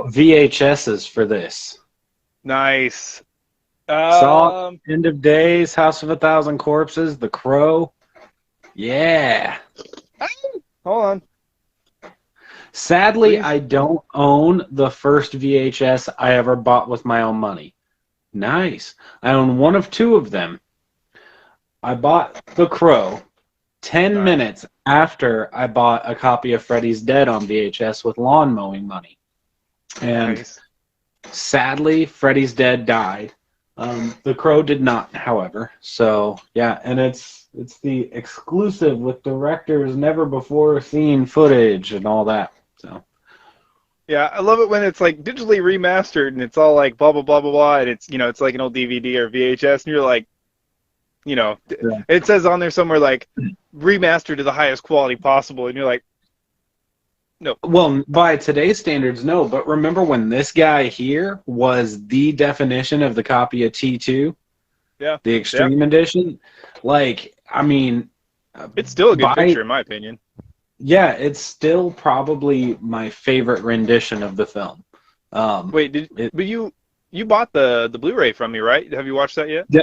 bought VHSs for this. Nice. Saw End of Days, House of a Thousand Corpses, The Crow. Yeah. Hold on. Sadly, Please. I don't own the first VHS I ever bought with my own money. Nice. I own one of two of them. I bought The Crow 10 Nice. minutes after I bought a copy of Freddy's Dead on VHS with lawn mowing money. And Nice. sadly, Freddy's Dead died. The Crow did not, however. So, yeah, and it's the exclusive with director's never before seen footage and all that. So, Yeah, I love it when it's like digitally remastered and it's all like blah blah blah blah blah, and it's it's like an old DVD or VHS, and you're like, yeah. it says on there somewhere like remastered to the highest quality possible, and you're like, no. Well, by today's standards, no. But remember when this guy here was the definition of the copy of T2, Yeah. the Extreme Edition? Like, I mean, It's still a good picture in my opinion. Yeah, it's still probably my favorite rendition of the film. Wait, but you bought the Blu-ray from me, right? Have you watched that yet? Yeah,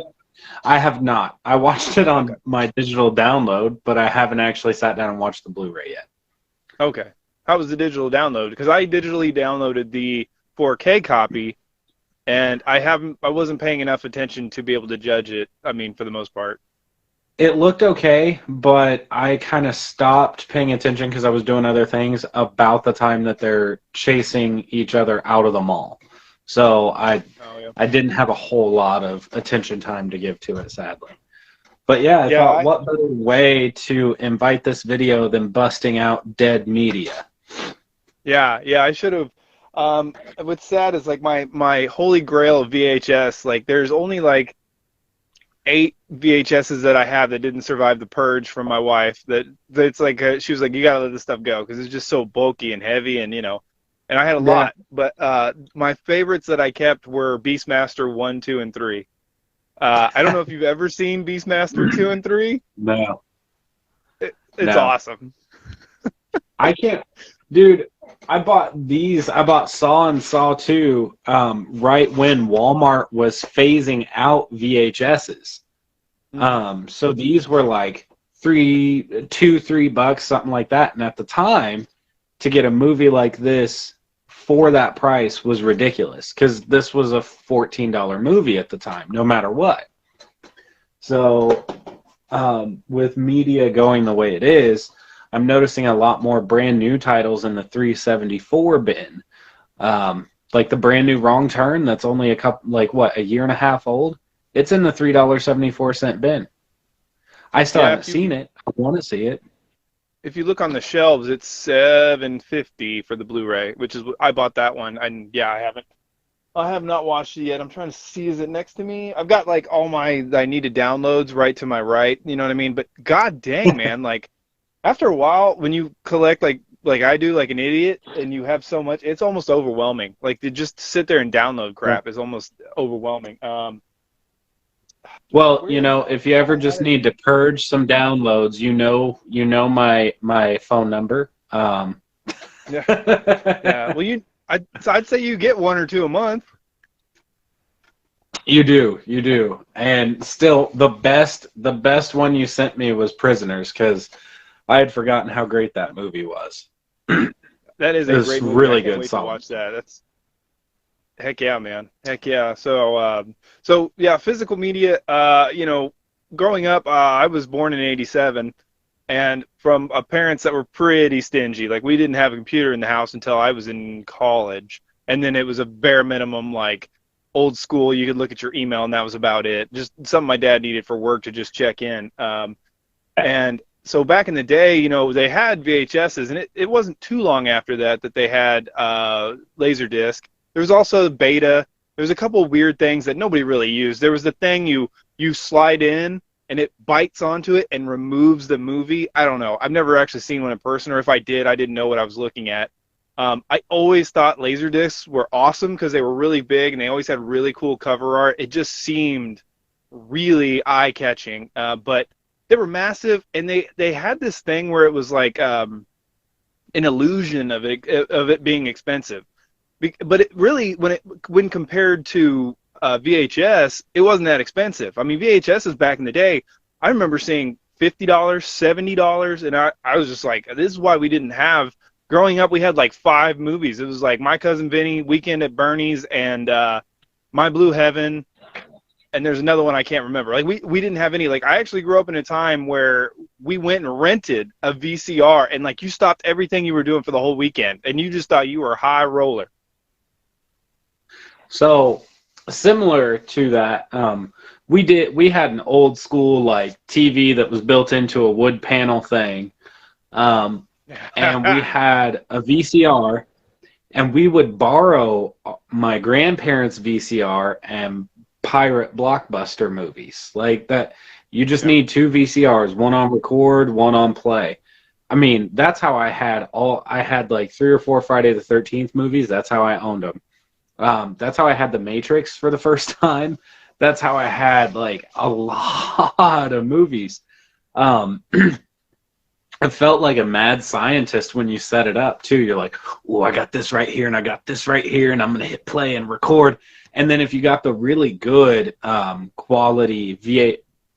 I have not. I watched it on my digital download, but I haven't actually sat down and watched the Blu-ray yet. Okay. How was the digital download? Because I digitally downloaded the 4K copy, and I wasn't paying enough attention to be able to judge it. I mean, for the most part. It looked okay, but I kind of stopped paying attention because I was doing other things about the time that they're chasing each other out of the mall. So I didn't have a whole lot of attention time to give to it, sadly. But yeah, I thought, what better way to invite this video than busting out dead media? Yeah, I should have. What's sad is like my holy grail of VHS. Like, there's only like 8 VHSs that I have that didn't survive the purge from my wife. That's like she was like, you gotta let this stuff go because it's just so bulky and heavy, and and I had a lot. But my favorites that I kept were Beastmaster 1, 2, and 3. I don't know if you've ever seen Beastmaster 2 and 3. No. It's awesome. I can't, dude. I bought Saw and Saw 2 right when Walmart was phasing out VHSs. So these were like $3, something like that. And at the time, to get a movie like this for that price was ridiculous because this was a $14 movie at the time, no matter what. So with media going the way it is, I'm noticing a lot more brand new titles in the 374 bin. Like the brand new Wrong Turn, that's only a year and a half old. It's in the $3.74 bin. I still haven't seen it. I want to see it. If you look on the shelves, it's $7.50 for the Blu-ray, which is I bought that one, and I have not watched it yet. I'm trying to see, is it next to me? I've got like all I needed downloads right to my right. You know what I mean? But god dang, man, like after a while, when you collect like I do, like an idiot, and you have so much, it's almost overwhelming. Like to just sit there and download crap is almost overwhelming. Well, if you ever just need to purge some downloads, you know my phone number. Yeah. Well, I'd say you get 1 or 2 a month. You do. And still, the best one you sent me was Prisoners, because I had forgotten how great that movie was. That is a great movie. Really I can't good wait song. to watch that. That's heck yeah, man. Heck yeah. So yeah, physical media. Growing up, I was born in '87, and from parents that were pretty stingy. Like, we didn't have a computer in the house until I was in college, and then it was a bare minimum, like old school. You could look at your email, and that was about it. Just something my dad needed for work to just check in. And so back in the day, they had VHSs, and it wasn't too long after that they had Laserdisc. There was also Beta. There was a couple of weird things that nobody really used. There was the thing you slide in, and it bites onto it and removes the movie. I don't know. I've never actually seen one in person, or if I did, I didn't know what I was looking at. I always thought Laserdiscs were awesome because they were really big, and they always had really cool cover art. It just seemed really eye-catching, but they were massive, and they had this thing where it was like an illusion of it being expensive. But it really, when compared to VHS, it wasn't that expensive. I mean, VHSs back in the day, I remember seeing $50, $70, and I was just like, this is why we didn't have. Growing up, we had like 5 movies. It was like My Cousin Vinny, Weekend at Bernie's, and My Blue Heaven, and there's another one I can't remember. Like we didn't have any. Like I actually grew up in a time where we went and rented a VCR, and like you stopped everything you were doing for the whole weekend, and you just thought you were a high roller. So similar to that, we had an old school like TV that was built into a wood panel thing, and we had a VCR, and we would borrow my grandparents' VCR and pirate blockbuster movies like that. You just need 2 VCRs, one on record, one on play. I mean, that's how I had like 3 or 4 Friday the 13th movies. That's how I owned them. That's how I had The Matrix for the first time. That's how I had like a lot of movies. I felt like a mad scientist when you set it up too. You're like, oh, I got this right here and I got this right here, and I'm gonna hit play and record. And then if you got the really good quality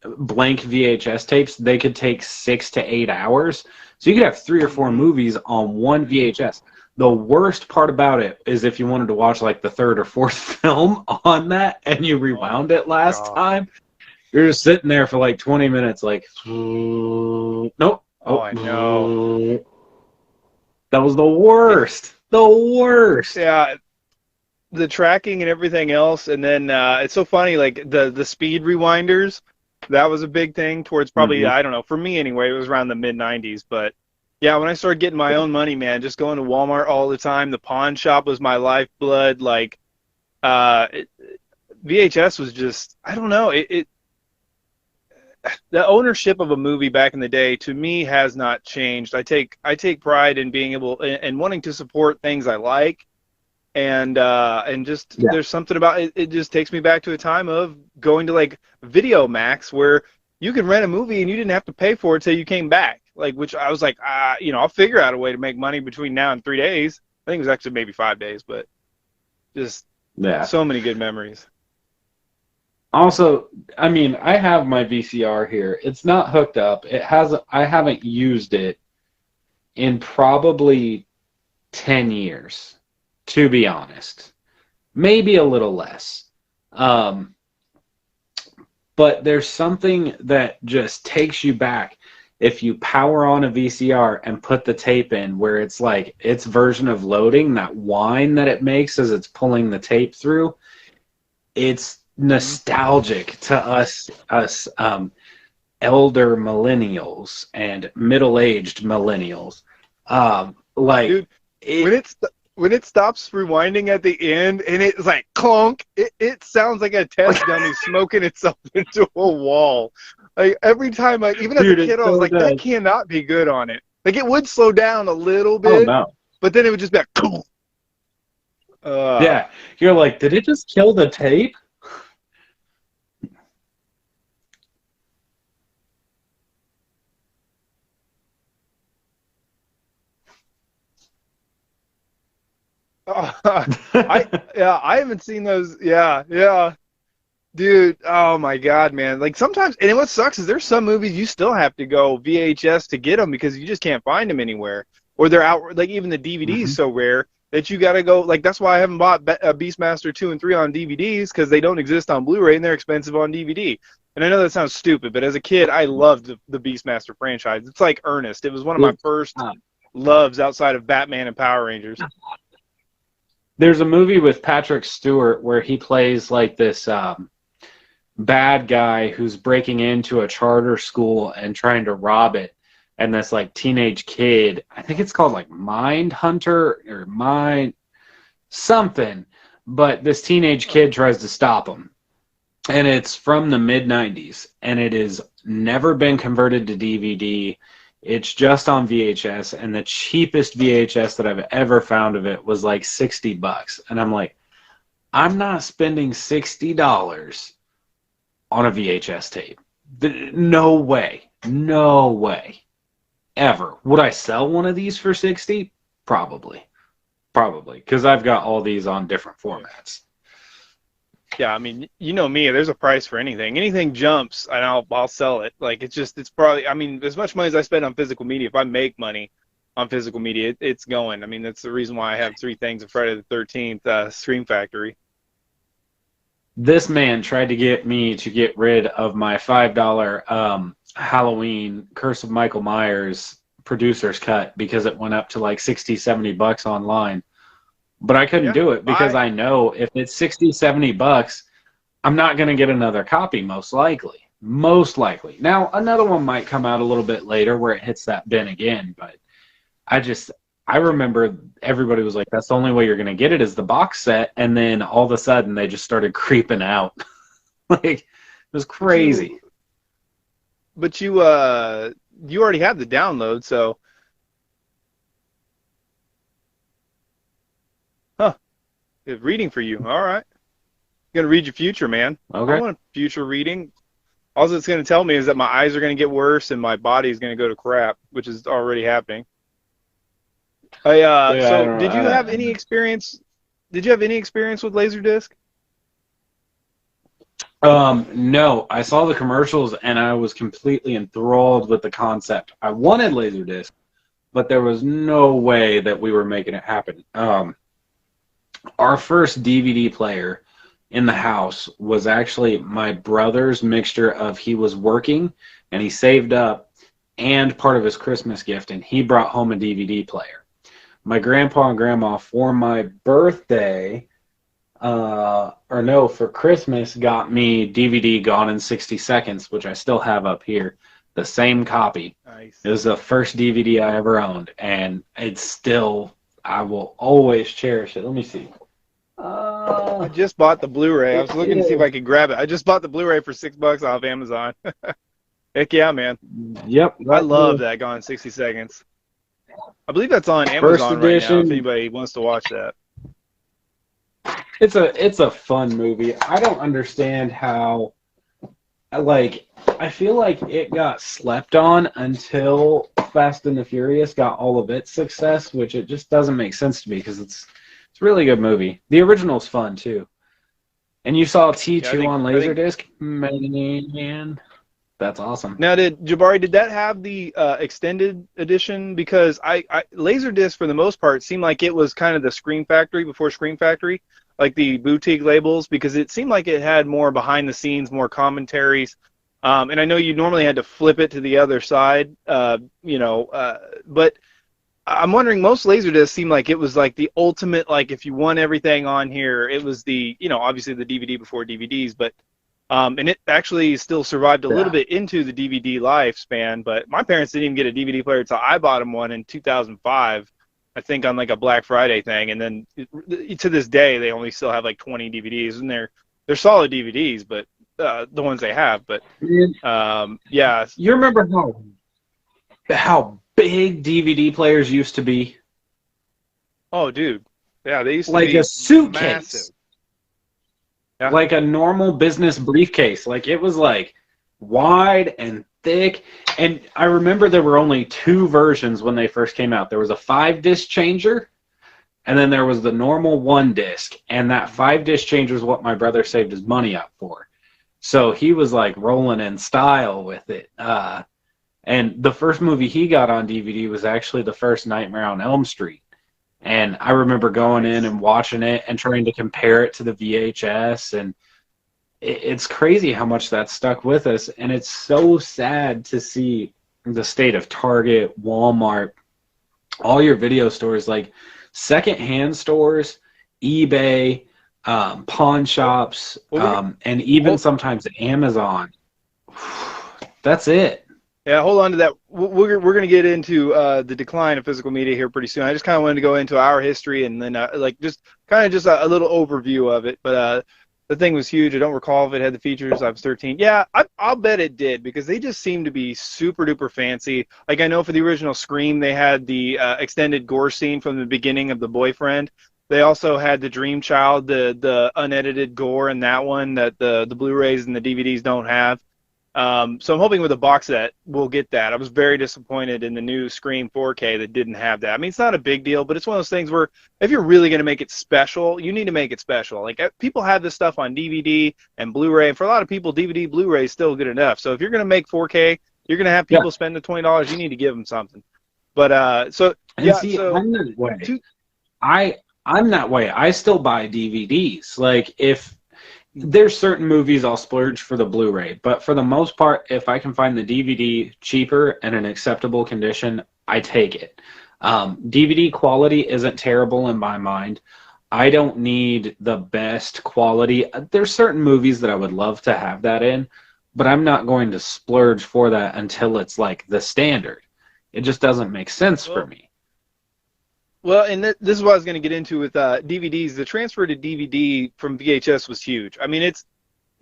blank VHS tapes, they could take 6 to 8 hours. So you could have 3 or 4 movies on one VHS. The worst part about it is if you wanted to watch like the 3rd or 4th film on that and you rewound it last time, you're just sitting there for like 20 minutes like, nope. Oh, I know. That was the worst. The worst. Yeah, the tracking and everything else, and then it's so funny, like the speed rewinders. That was a big thing towards probably, I don't know, for me anyway, it was around the mid-90s. But yeah, when I started getting my own money, man, just going to Walmart all the time, the pawn shop was my lifeblood. Like VHS was just, I don't know, the ownership of a movie back in the day to me has not changed. I take pride in being able and wanting to support things I like, and just there's something about it. It just takes me back to a time of going to like Video Max where you could rent a movie and you didn't have to pay for it till you came back. Like, which I was like, I'll figure out a way to make money between now and 3 days. I think it was actually maybe 5 days, but just so many good memories. Also, I mean, I have my VCR here. It's not hooked up. I haven't used it in probably 10 years, to be honest. Maybe a little less. But there's something that just takes you back. If you power on a VCR and put the tape in where it's like its version of loading, that whine that it makes as it's pulling the tape through, it's nostalgic to us elder millennials and middle-aged millennials. Dude, when it stops rewinding at the end and it's like clunk, it sounds like a test dummy smoking itself into a wall. Like every time, like even as a kid, I was like, that cannot be good on it. Like it would slow down a little bit, but then it would just be like, yeah, you're like, did it just kill the tape? I haven't seen those. Yeah. Dude, oh my God, man. Like sometimes, and what sucks is there's some movies you still have to go VHS to get them because you just can't find them anywhere. Or they're out, like even the DVD is so rare that you got to go, like that's why I haven't bought Beastmaster 2 and 3 on DVDs because they don't exist on Blu-ray and they're expensive on DVD. And I know that sounds stupid, but as a kid, I loved the Beastmaster franchise. It's like Ernest. It was one of my first loves outside of Batman and Power Rangers. There's a movie with Patrick Stewart where he plays like this bad guy who's breaking into a charter school and trying to rob it. And this like teenage kid, I think it's called like Mind Hunter or Mind something, but this teenage kid tries to stop him. And it's from the mid-90s, and it has never been converted to DVD. It's just on VHS, and the cheapest VHS that I've ever found of it was like $60. And I'm like, I'm not spending $60 on a VHS tape. No way. No way. Ever. Would I sell one of these for $60? Probably. probably, because I've got all these on different formats. Yeah, I mean, you know me, there's a price for anything. Anything jumps, and I'll sell it. Like it's probably, I mean, as much money as I spend on physical media, if I make money on physical media, it's going. I mean, that's the reason why I have three things of Friday the 13th Scream Factory. This man tried to get me to get rid of my $5 Halloween Curse of Michael Myers producer's cut because it went up to like 60, $70 online. But I couldn't Yeah, do it because bye. I know if it's 60, $70, I'm not going to get another copy, most likely. Most likely. Now, another one might come out a little bit later where it hits that bin again, but I remember everybody was like, that's the only way you're going to get it is the box set. And then all of a sudden they just started creeping out. Like, it was crazy. But you already have the download, so. Huh. It's reading for you. All right. Gonna read your future, man. Okay. I want future reading. All it's gonna tell me is that my eyes are gonna get worse and my body is gonna go to crap, which is already happening. So did you have any experience? Did you have any experience with Laserdisc? No, I saw the commercials and I was completely enthralled with the concept. I wanted Laserdisc, but there was no way that we were making it happen. Our first DVD player in the house was actually my brother's mixture of he was working and he saved up and part of his Christmas gift, and he brought home a DVD player. My grandpa and grandma for my birthday, for Christmas, got me DVD Gone in 60 Seconds, which I still have up here, the same copy. Nice. It was the first DVD I ever owned, and it's still, I will always cherish it. Let me see. I just bought the Blu-ray. I was looking to see if I could grab it. I just bought the Blu-ray for $6 off Amazon. Heck yeah, man. Yep. I love that Gone in 60 Seconds. I believe that's on Amazon right now if anybody wants to watch that. It's a fun movie. I don't understand how, like, I feel like it got slept on until Fast and the Furious got all of its success, which it just doesn't make sense to me because it's a really good movie. The original's fun too. And you saw T2 on Laserdisc? Man, that's awesome. Now, Jabari, did that have the extended edition? Because I Laserdisc, for the most part, seemed like it was kind of the Scream Factory before Scream Factory, like the boutique labels, because it seemed like it had more behind the scenes, more commentaries. And I know you normally had to flip it to the other side, but I'm wondering, most Laserdiscs seemed like it was like the ultimate, like if you want everything on here, it was the, obviously the DVD before DVDs, but and it actually still survived a little bit into the DVD lifespan, but my parents didn't even get a DVD player until I bought them one in 2005, I think on like a Black Friday thing, and then to this day they only still have like 20 DVDs, and they're solid DVDs, but the ones they have, but yeah. You remember how big DVD players used to be? Oh, dude. Yeah, they used to like be a suitcase. Massive. Yeah. Like a normal business briefcase. Like it was like wide and thick. And I remember there were only two versions when they first came out. There was a 5-disc changer, and then there was the normal 1-disc. And that 5-disc changer is what my brother saved his money up for. So he was like rolling in style with it. And the first movie he got on DVD was actually the first Nightmare on Elm Street. And I remember going in and watching it and trying to compare it to the VHS. And it's crazy how much that stuck with us. And it's so sad to see the state of Target, Walmart, all your video stores, like secondhand stores, eBay, pawn shops, and even sometimes Amazon. That's it. Yeah, hold on to that. We're going to get into the decline of physical media here pretty soon. I just kind of wanted to go into our history and then just a little overview of it. But the thing was huge. I don't recall if it had the features. I was 13. Yeah, I'll bet it did, because they just seemed to be super duper fancy. Like, I know for the original Scream, they had the extended gore scene from the beginning of The Boyfriend. They also had the Dream Child, the unedited gore in that one that the Blu-rays and the DVDs don't have. So I'm hoping with a box set we'll get that. I was very disappointed in the new Scream 4K that didn't have that. I mean, it's not a big deal, but it's one of those things where if you're really going to make it special, you need to make it special. Like people have this stuff on DVD and Blu-ray, and for a lot of people, DVD, Blu-ray is still good enough. So if you're going to make 4K, you're going to have people spend the $20. You need to give them something. But so and yeah, see, so I'm that way. I'm that way. I still buy DVDs. Like if there's certain movies I'll splurge for the Blu-ray, but for the most part, if I can find the DVD cheaper and in acceptable condition, I take it. DVD quality isn't terrible in my mind. I don't need the best quality. There's certain movies that I would love to have that in, but I'm not going to splurge for that until it's like the standard. It just doesn't make sense for me. Well, and this is what I was going to get into with DVDs. The transfer to DVD from VHS was huge. I mean, it's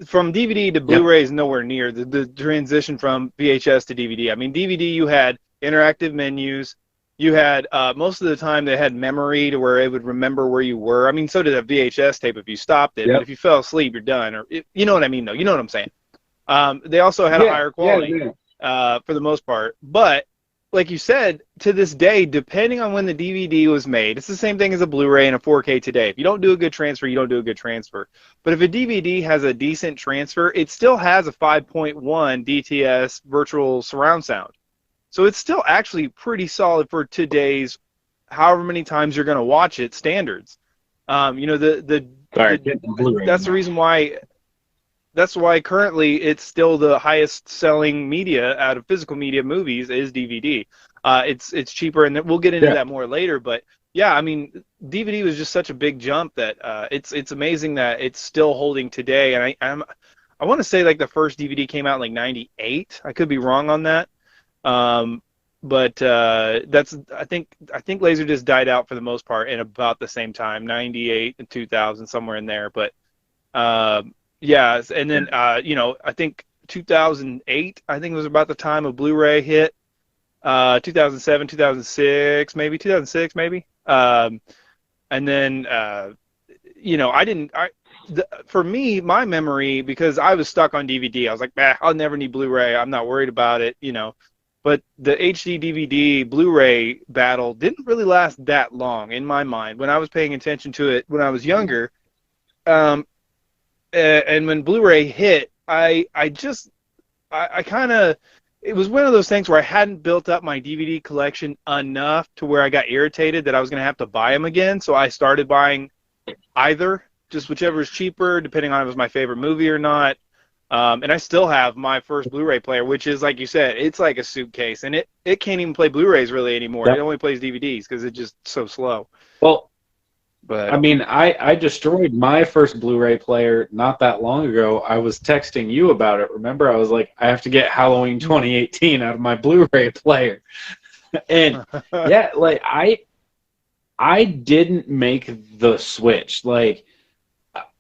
from DVD to Blu-ray is nowhere near the transition from VHS to DVD. I mean, DVD, you had interactive menus. You had most of the time they had memory to where it would remember where you were. I mean, so did a VHS tape if you stopped it. But if you fell asleep, you're done. Or you know what I mean, though. You know what I'm saying. They also had a higher quality for the most part, but like you said, to this day, depending on when the DVD was made, it's the same thing as a Blu-ray and a 4K today. If you don't do a good transfer, you don't do a good transfer. But if a DVD has a decent transfer, it still has a 5.1 DTS virtual surround sound. So it's still actually pretty solid for today's, however many times you're going to watch it, standards. You know, that's the reason why. That's why currently it's still the highest selling media out of physical media movies is DVD. It's cheaper, and we'll get into that more later. But yeah, I mean, DVD was just such a big jump that it's amazing that it's still holding today. And I want to say like the first DVD came out in like '98. I could be wrong on that. But that's I think Laserdisc died out for the most part in about the same time, '98 and 2000, somewhere in there. But yeah, and then you know, I think 2008, I think it was about the time of Blu-ray hit. 2007, 2006, maybe 2006, maybe. And then you know, for me, my memory, because I was stuck on DVD, I was like, I'll never need Blu-ray. I'm not worried about it, you know. But the HD DVD Blu-ray battle didn't really last that long in my mind when I was paying attention to it when I was younger. And when Blu-ray hit, I kind of, it was one of those things where I hadn't built up my DVD collection enough to where I got irritated that I was going to have to buy them again. So I started buying either, just whichever is cheaper, depending on if it was my favorite movie or not. And I still have my first Blu-ray player, which is, like you said, it's like a suitcase. And it can't even play Blu-rays really anymore. It only plays DVDs because it's just so slow. Well, but I mean, I destroyed my first Blu-ray player not that long ago. I was texting you about it. Remember, I was like, I have to get Halloween 2018 out of my Blu-ray player. And yeah, like I didn't make the switch. Like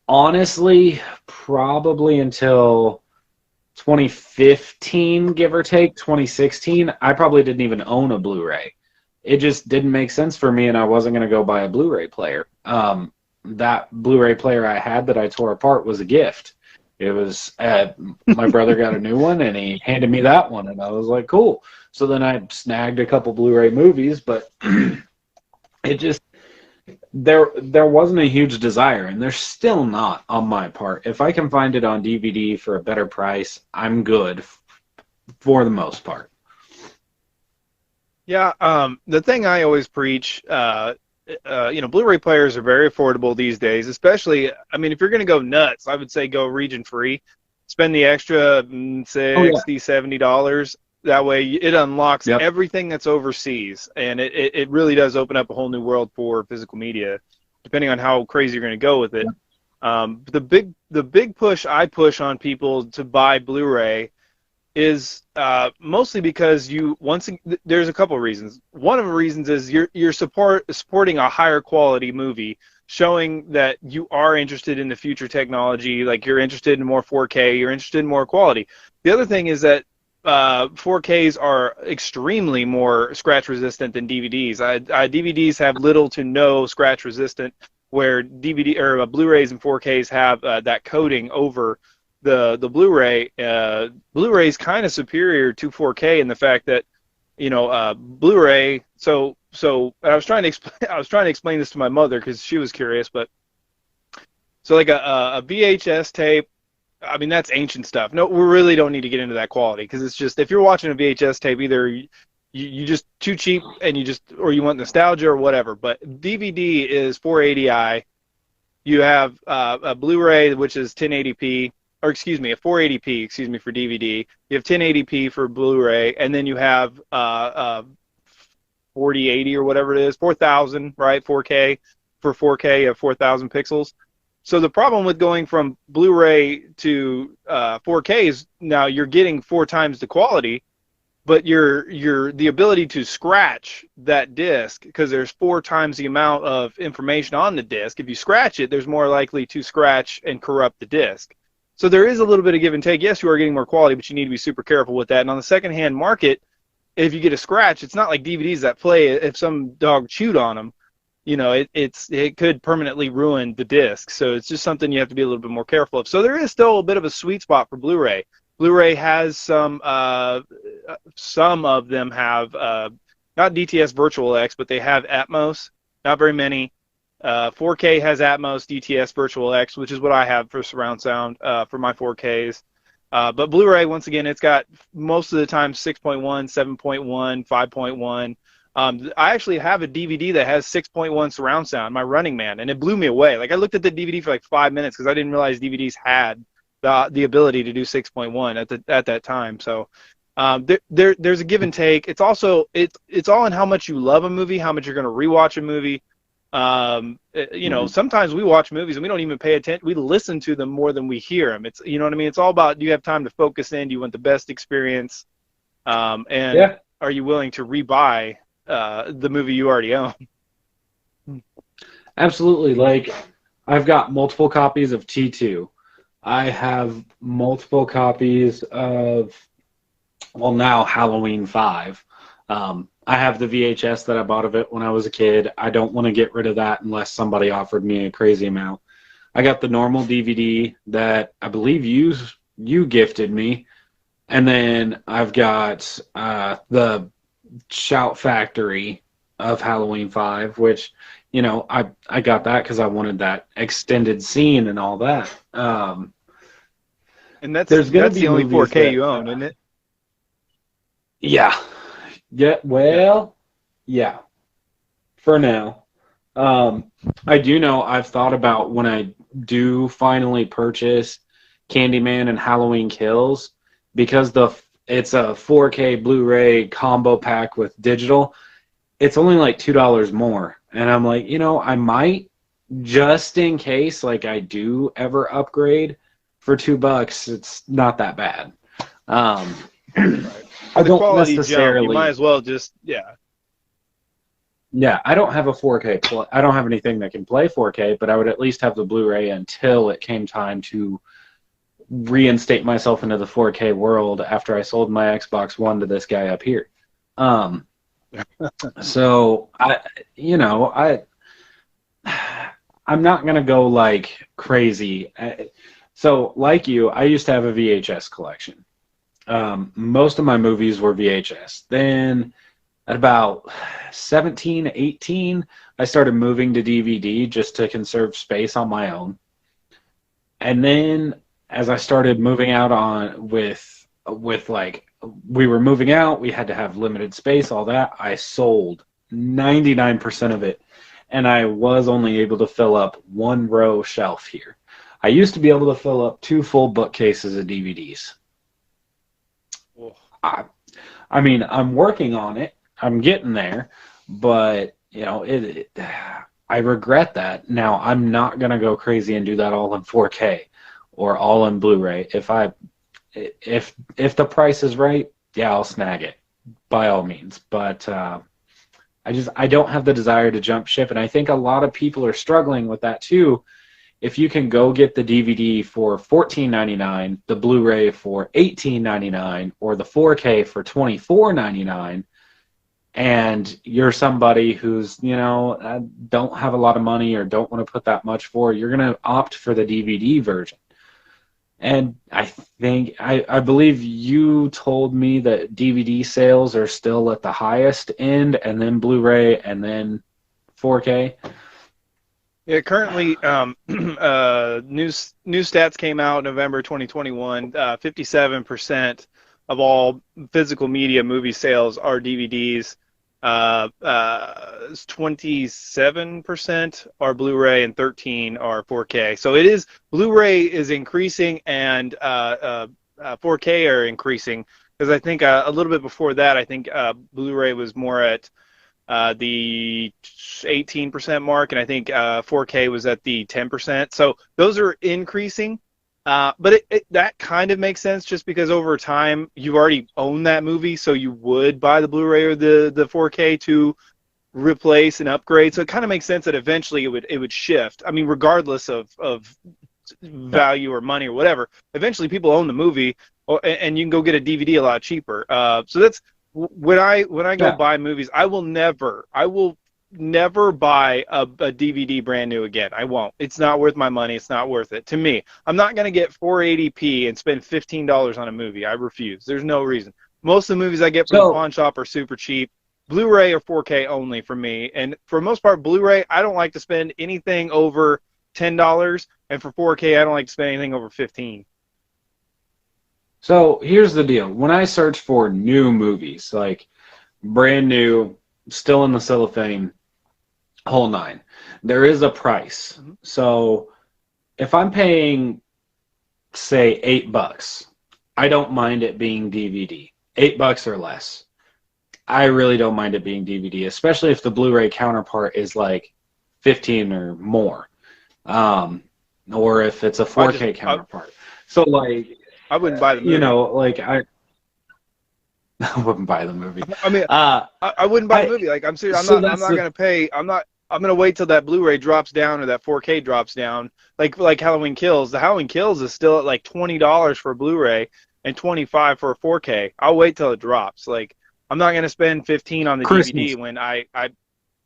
honestly, probably until 2015, give or take, 2016, I probably didn't even own a Blu-ray. It just didn't make sense for me, and I wasn't going to go buy a Blu-ray player. That Blu-ray player I had that I tore apart was a gift. It was my brother got a new one, and he handed me that one, and I was like, cool. So then I snagged a couple Blu-ray movies, but it just there wasn't a huge desire, and there's still not on my part. If I can find it on DVD for a better price, I'm good for the most part. Yeah, the thing I always preach, you know, Blu-ray players are very affordable these days, especially, I mean, if you're going to go nuts, I would say go region-free. Spend the extra $60, $70. That way it unlocks everything that's overseas, and it really does open up a whole new world for physical media, depending on how crazy you're going to go with it. The big push I push on people to buy Blu-ray is mostly because there's a couple of reasons. One of the reasons is you're supporting a higher quality movie, showing that you are interested in the future technology, like you're interested in more 4K, you're interested in more quality. The other thing is that 4Ks are extremely more scratch resistant than DVDs. DVDs have little to no scratch resistant, where DVD or Blu-rays and 4Ks have that coating over the Blu-ray. Blu-ray is kind of superior to 4K in the fact that, Blu-ray. So I was trying to explain. I was trying to explain this to my mother because she was curious. But so like a VHS tape. I mean, that's ancient stuff. No, we really don't need to get into that quality because it's just, if you're watching a VHS tape, either you just too cheap and or you want nostalgia or whatever. But DVD is 480i. You have a Blu-ray, which is 1080p, or excuse me, a 480p, excuse me, for DVD. You have 1080p for Blu-ray, and then you have 4080 or whatever it is, 4000, right? 4K. For 4K, you have 4000 pixels. So the problem with going from Blu-ray to 4K is now you're getting 4 times the quality, but the ability to scratch that disc, because there's 4 times the amount of information on the disc. If you scratch it, there's more likely to scratch and corrupt the disc. So there is a little bit of give and take. Yes, you are getting more quality, but you need to be super careful with that. And on the secondhand market, if you get a scratch, it's not like DVDs that play if some dog chewed on them. It could permanently ruin the disc. So it's just something you have to be a little bit more careful of. So there is still a bit of a sweet spot for Blu-ray. Blu-ray has some of them have not DTS Virtual X, but they have Atmos. Not very many. 4K has Atmos, DTS Virtual X, which is what I have for surround sound for my 4Ks. But Blu-ray, once again, it's got most of the time 6.1, 7.1, 5.1. I actually have a DVD that has 6.1 surround sound, my Running Man, and it blew me away. Like, I looked at the DVD for like 5 minutes because I didn't realize DVDs had the ability to do 6.1 at that time. So there's a give and take. It's also it's all in how much you love a movie, how much you're going to rewatch a movie. Sometimes we watch movies and we don't even pay attention. We listen to them more than we hear them. It's, you know what I mean? It's all about, do you have time to focus in? Do you want the best experience? And are you willing to rebuy the movie you already own? Absolutely. Like, I've got multiple copies of T2. I have multiple copies of, well, now Halloween 5. I have the VHS that I bought of it when I was a kid. I don't want to get rid of that unless somebody offered me a crazy amount. I got the normal DVD that I believe you gifted me. And then I've got the Shout Factory of Halloween 5, which, I got that because I wanted that extended scene and all that. And that's the only 4K you own, isn't it? Yeah. Yeah, well, yeah. For now. I do know I've thought about when I do finally purchase Candyman and Halloween Kills, because it's a 4K Blu-ray combo pack with digital, it's only like $2 more. And I'm like, I might, just in case, like, I do ever upgrade for $2, it's not that bad. Right. I don't necessarily. You might as well just, Yeah, I don't have a 4K. I don't have anything that can play 4K, but I would at least have the Blu-ray until it came time to reinstate myself into the 4K world after I sold my Xbox One to this guy up here. So I'm not gonna go like crazy. So like you, I used to have a VHS collection. Most of my movies were VHS. Then at about 17, 18, I started moving to DVD just to conserve space on my own. And then as I started moving out on with like, we were moving out, we had to have limited space, all that. I sold 99% of it. And I was only able to fill up 1 row shelf here. I used to be able to fill up 2 full bookcases of DVDs. I mean, I'm working on it. I'm getting there, but I regret that. Now, I'm not gonna go crazy and do that all in 4K or all in Blu-ray. If the price is right, yeah, I'll snag it by all means. But I don't have the desire to jump ship, and I think a lot of people are struggling with that too. If you can go get the DVD for $14.99, the Blu-ray for $18.99, or the 4K for $24.99, and you're somebody who's, don't have a lot of money or don't want to put that much for, you're going to opt for the DVD version. And I believe you told me that DVD sales are still at the highest end, and then Blu-ray, and then 4K. Yeah, currently, new stats came out November 2021. 57% of all physical media movie sales are DVDs. 27% are Blu-ray, and 13 are 4K. So it is Blu-ray is increasing, and 4K are increasing, because I think a little bit before that, I think Blu-ray was more at the 18% mark, and I think 4K was at the 10%. So those are increasing, but that kind of makes sense, just because over time you already own that movie, so you would buy the Blu-ray or the 4K to replace and upgrade. So it kind of makes sense that eventually it would shift. I mean, regardless of value or money or whatever, eventually people own the movie, and you can go get a DVD a lot cheaper. So that's when I go buy movies, I will never buy a DVD brand new again. I won't. It's not worth my money. It's not worth it to me. I'm not going to get 480p and spend $15 on a movie. I refuse. There's no reason. Most of the movies I get from the pawn shop are super cheap. Blu-ray or 4K only for me. And for the most part, Blu-ray, I don't like to spend anything over $10, and for 4K, I don't like to spend anything over $15. So here's the deal. When I search for new movies, like brand new, still in the cellophane, whole nine, there is a price. So if I'm paying, say, $8, I don't mind it being DVD. $8 or less. I really don't mind it being DVD, especially if the Blu-ray counterpart is like 15 or more, or if it's a 4K counterpart. So like, I wouldn't buy the movie. You know, like I wouldn't buy the movie. I mean, I wouldn't buy the movie. Like, I'm serious. I'm not going to pay. I'm going to wait till that Blu-ray drops down or that 4K drops down. Like Halloween Kills. The Halloween Kills is still at like $20 for a Blu-ray and $25 for a 4K. I'll wait till it drops. Like, I'm not going to spend $15 on the DVD when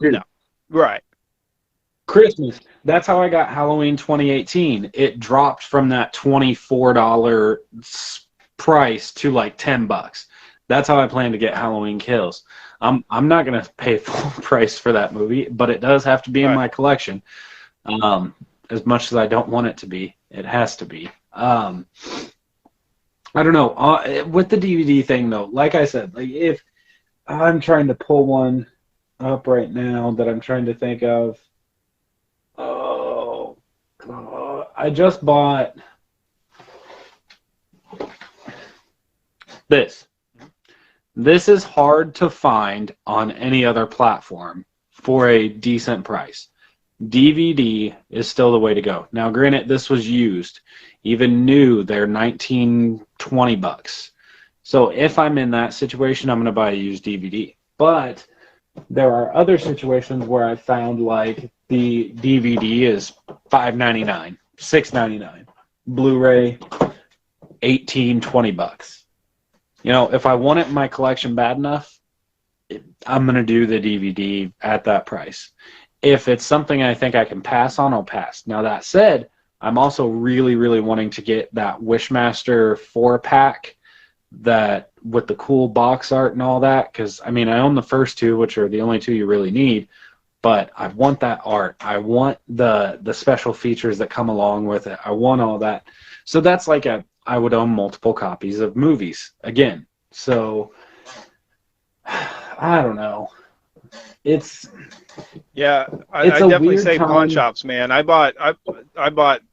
no. Right. Christmas. That's how I got Halloween 2018. It dropped from that $24 price to like $10. That's how I plan to get Halloween Kills. I'm not going to pay full price for that movie, but it does have to be in my collection. As much as I don't want it to be, it has to be. I don't know. With the DVD thing, though, like I said, like if I'm trying to pull one up right now that I'm trying to think of. Oh, God. I just bought this. This is hard to find on any other platform for a decent price. DVD is still the way to go. Now, granted, this was used. Even new, they're $19, $20. So if I'm in that situation, I'm going to buy a used DVD. But there are other situations where I found like the DVD is $5.99, $6.99, Blu-ray $18, $20. You know, if I want it in my collection bad enough, I'm going to do the DVD at that price. If it's something I think I can pass on, I'll pass. Now, that said, I'm also really, really wanting to get that Wishmaster 4-pack that with the cool box art and all that, because, I mean, I own the first two, which are the only two you really need, but I want that art. I want the special features that come along with it. I want all that. So that's like I would own multiple copies of movies again. So I don't know. I definitely say pawn shops, man. I bought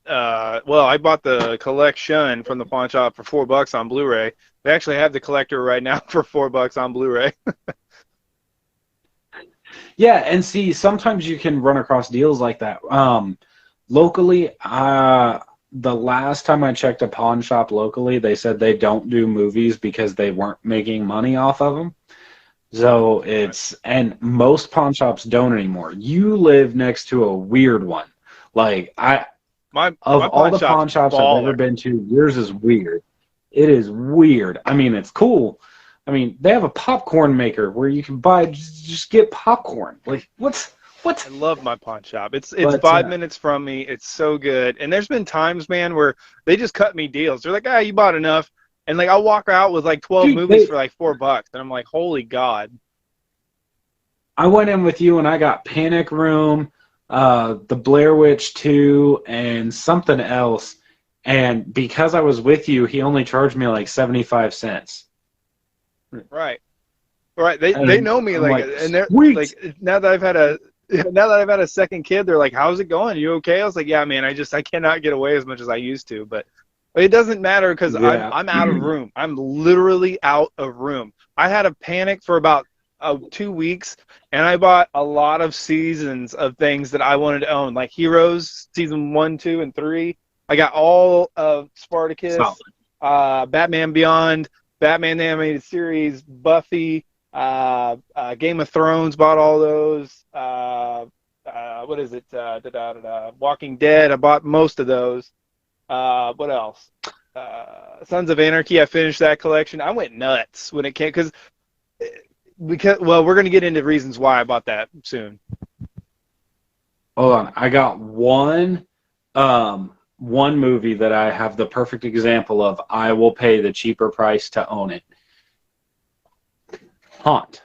the collection from the pawn shop for $4 on Blu-ray. They actually have the collector right now for $4 on Blu-ray. Yeah, and see, sometimes you can run across deals like that. Locally, the last time I checked a pawn shop locally, they said they don't do movies because they weren't making money off of them. So and most pawn shops don't anymore. You live next to a weird one. Like all the pawn shops I've ever been to, yours is weird. It is weird. I mean, it's cool. I mean, they have a popcorn maker where you can buy, just get popcorn. Like, what What? I love my pawn shop. It's But 5 minutes from me. It's so good. And there's been times, man, where they just cut me deals. They're like, ah, you bought enough. And like I'll walk out with like 12 dude, movies for like $4. And I'm like, holy God. I went in with you and I got Panic Room, the Blair Witch 2, and something else. And because I was with you, he only charged me like 75 cents. Right. Right. They And know me I'm like, like, and they're sweet. like, now that I've had a second kid, they're like, how's it going? You okay? I was like, yeah, man, I cannot get away as much as I used to, but it doesn't matter because Yeah. I'm out of room. I'm literally out of room. I had a panic for about 2 weeks, and I bought a lot of seasons of things that I wanted to own, like Heroes season 1, 2, and 3. I got all of Solid. Spartacus, Batman Beyond, Batman the Animated Series, Buffy, Game of Thrones. Bought all those. What is it? Walking Dead. I bought most of those. What else? Sons of Anarchy. I finished that collection. I went nuts when it came because well, we're gonna get into reasons why I bought that soon. Hold on. I got one movie that I have the perfect example of. I will pay the cheaper price to own it. Haunt.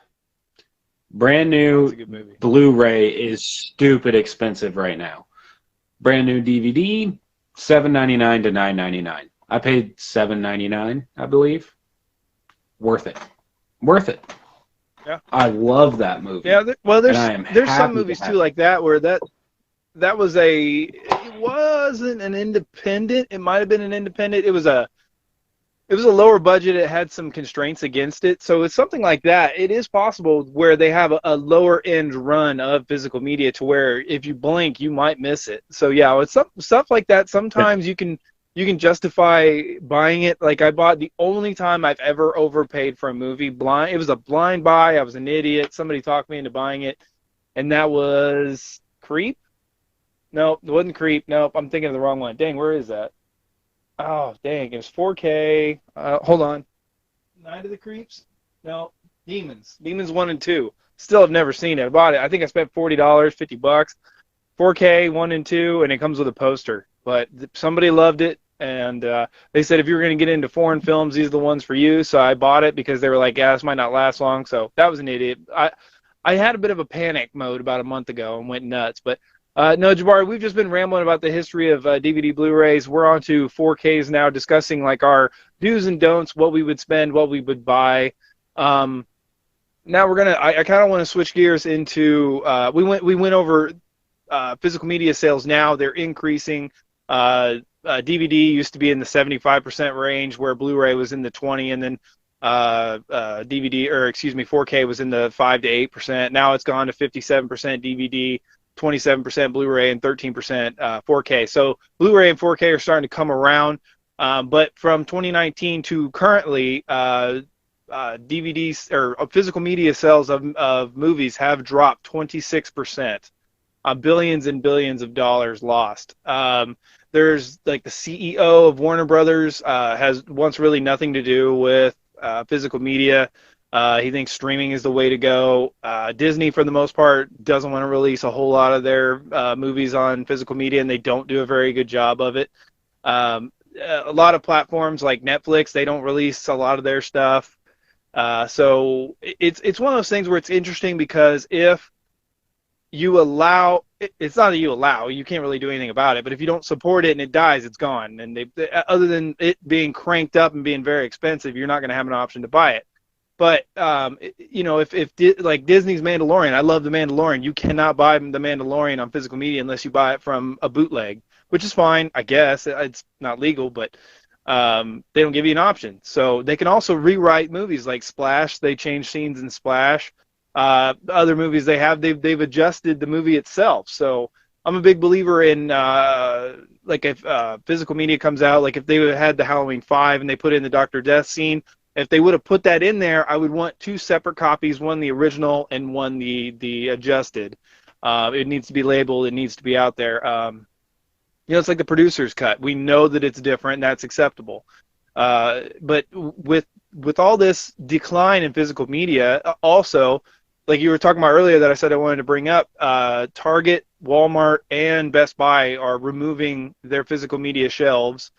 Brand That's new a good movie. Blu-ray is stupid expensive right now. Brand new DVD, $7.99 to $9.99. I paid $7.99, I believe. Worth it. Worth it. Yeah. I love that movie. Yeah. Well, and I am there's some happy movies to too have like that where it wasn't an independent. It might have been an independent. It was a lower budget. It had some constraints against it. So it's something like that. It is possible where they have a lower end run of physical media to where if you blink, you might miss it. So yeah, it's stuff like that. Sometimes you can justify buying it. Like I bought the only time I've ever overpaid for a movie blind. It was a blind buy. I was an idiot. Somebody talked me into buying it, and that was Creep. Nope, it wasn't Creep. Nope, I'm thinking of the wrong one. Dang, where is that? Oh, dang, it was 4K. Hold on. Night of the Creeps? No, Demons. Demons 1 and 2. Still have never seen it. I bought it. I think I spent $40, $50. 4K 1 and 2, and it comes with a poster. But somebody loved it, and they said if you were going to get into foreign films, these are the ones for you. So I bought it because they were like, yeah, this might not last long. So that was an idiot. I had a bit of a panic mode about a month ago and went nuts. But no, Jabari, we've just been rambling about the history of DVD Blu-rays. We're on to 4Ks now, discussing like our do's and don'ts, what we would spend, what we would buy. Now we're gonna. I kind of want to switch gears into. We went over physical media sales. Now they're increasing. DVD used to be in the 75% range, where Blu-ray was in the 20, and then DVD, or excuse me, 4K was in the 5 to 8%. Now it's gone to 57% DVD. 27% Blu-ray and 13% 4K. So Blu-ray and 4K are starting to come around, but from 2019 to currently, DVDs or physical media sales of movies have dropped 26%. Billions and billions of dollars lost. There's like the CEO of Warner Brothers wants really nothing to do with physical media. He thinks streaming is the way to go. Disney, for the most part, doesn't want to release a whole lot of their movies on physical media, and they don't do a very good job of it. A lot of platforms like Netflix, they don't release a lot of their stuff. So it's one of those things where it's interesting because if you allow, it's not that you allow, you can't really do anything about it, but if you don't support it and it dies, it's gone. And other than it being cranked up and being very expensive, you're not going to have an option to buy it. But if like Disney's Mandalorian, I love the Mandalorian. You cannot buy the Mandalorian on physical media unless you buy it from a bootleg, which is fine, I guess. It's not legal, but they don't give you an option. So they can also rewrite movies like Splash. They change scenes in Splash. Other movies they've adjusted the movie itself. So I'm a big believer in like if physical media comes out, like if they had the Halloween 5 and they put in the Dr. Death scene. If they would have put that in there, I would want two separate copies, one the original and one the adjusted. It needs to be labeled. It needs to be out there. It's like the producer's cut. We know that it's different. That's acceptable. But with all this decline in physical media, also like you were talking about earlier that I said I wanted to bring up, Target, Walmart, and Best Buy are removing their physical media shelves,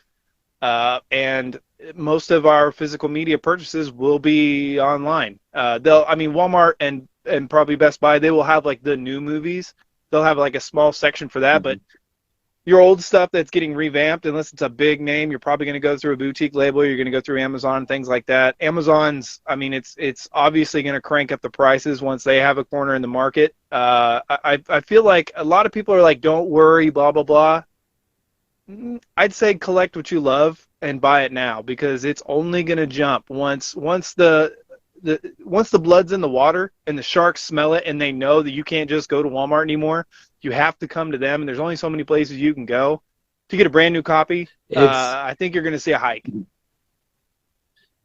and most of our physical media purchases will be online. I mean, Walmart and probably Best Buy, they will have like the new movies. They'll have like a small section for that, but your old stuff that's getting revamped, unless it's a big name, you're probably going to go through a boutique label. You're going to go through Amazon, things like that. Amazon's, I mean, it's obviously going to crank up the prices once they have a corner in the market. I feel like a lot of people are like, don't worry, blah blah blah. I'd say collect what you love and buy it now, because it's only going to jump once the blood's in the water and the sharks smell it and they know that you can't just go to Walmart anymore. You have to come to them, and there's only so many places you can go to get a brand new copy. I think you're going to see a hike.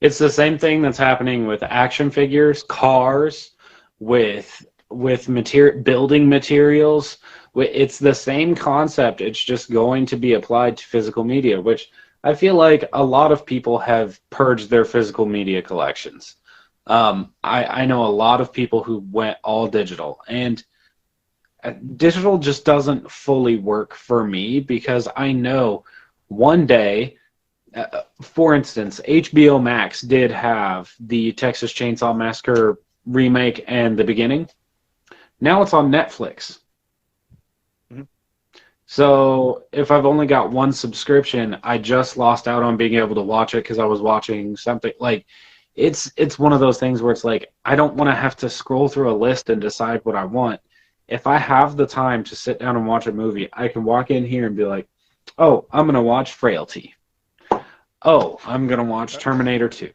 It's the same thing that's happening with action figures, cars, with building materials. It's the same concept. It's just going to be applied to physical media, which I feel like a lot of people have purged their physical media collections. I know a lot of people who went all digital, and digital just doesn't fully work for me, because I know one day, for instance, HBO Max did have the Texas Chainsaw Massacre remake and the beginning. Now it's on Netflix. Mm-hmm. So if I've only got one subscription, I just lost out on being able to watch it because I was watching something like, it's one of those things where it's like, I don't want to have to scroll through a list and decide what I want. If I have the time to sit down and watch a movie, I can walk in here and be like, oh, I'm going to watch Frailty. Oh, I'm going to watch Terminator 2.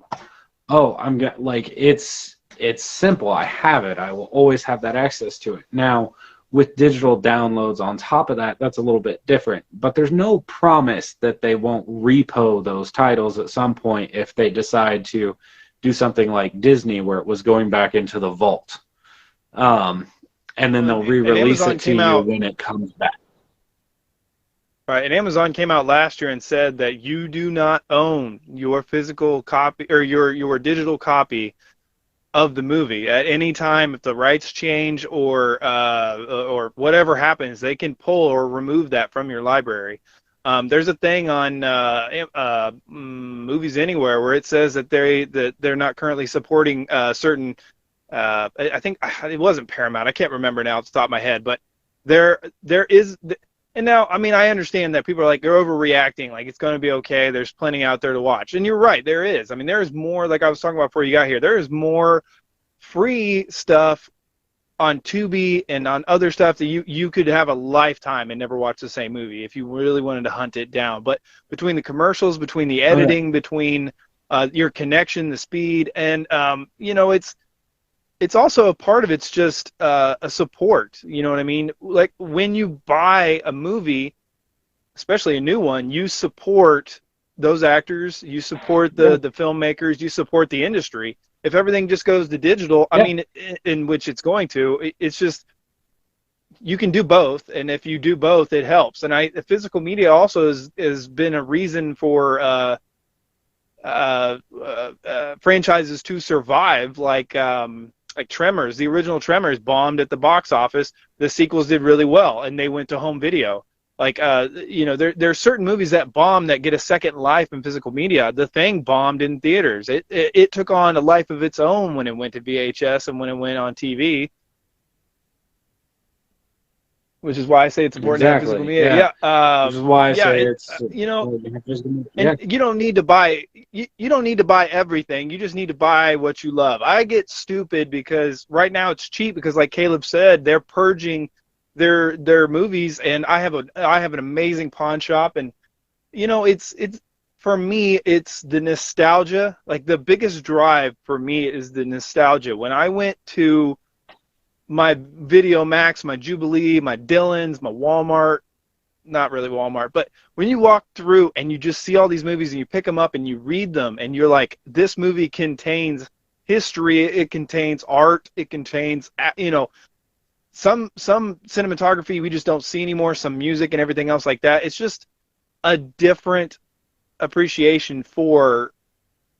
Oh, it's simple. I have it. I will always have that access to it. Now, with digital downloads on top of that, that's a little bit different. But there's no promise that they won't repo those titles at some point if they decide to do something like Disney, where it was going back into the vault. And then they'll re-release it to you when it comes back. Right, and Amazon came out last year and said that you do not own your physical copy or your digital copy of the movie. At any time, if the rights change or whatever happens, they can pull or remove that from your library. There's a thing on Movies Anywhere where it says that they're not currently supporting certain. I think it wasn't Paramount. I can't remember now off the top of my head, but there is. And now, I mean, I understand that people are like, they're overreacting, like it's going to be okay. There's plenty out there to watch. And you're right, there is. I mean, there is more, like I was talking about before you got here, there is more free stuff on Tubi and on other stuff that you could have a lifetime and never watch the same movie if you really wanted to hunt it down. But between the commercials, between the editing, between your connection, the speed, and, it's also a part of it's just a support. You know what I mean? Like when you buy a movie, especially a new one, you support those actors, you support the filmmakers, you support the industry. If everything just goes to digital, I mean, in which it's going to, it's just, you can do both. And if you do both, it helps. And the physical media also has been a reason for franchises to survive, like Tremors. The original Tremors bombed at the box office. The sequels did really well, and they went to home video. Like, there are certain movies that bomb that get a second life in physical media. The Thing bombed in theaters. It took on a life of its own when it went to VHS and when it went on TV. Which is why I say it's important to have physical media. Yeah. Which is why I say it's and you don't need to buy everything. You just need to buy what you love. I get stupid because right now it's cheap because, like Caleb said, they're purging their movies, and I have an amazing pawn shop, and it's for me it's the nostalgia. Like the biggest drive for me is the nostalgia. When I went to my Video Max, my Jubilee, my Dillon's, my Walmart, not really Walmart, but when you walk through and you just see all these movies and you pick them up and you read them and you're like, this movie contains history, it contains art, it contains, some cinematography we just don't see anymore, some music and everything else like that. It's just a different appreciation for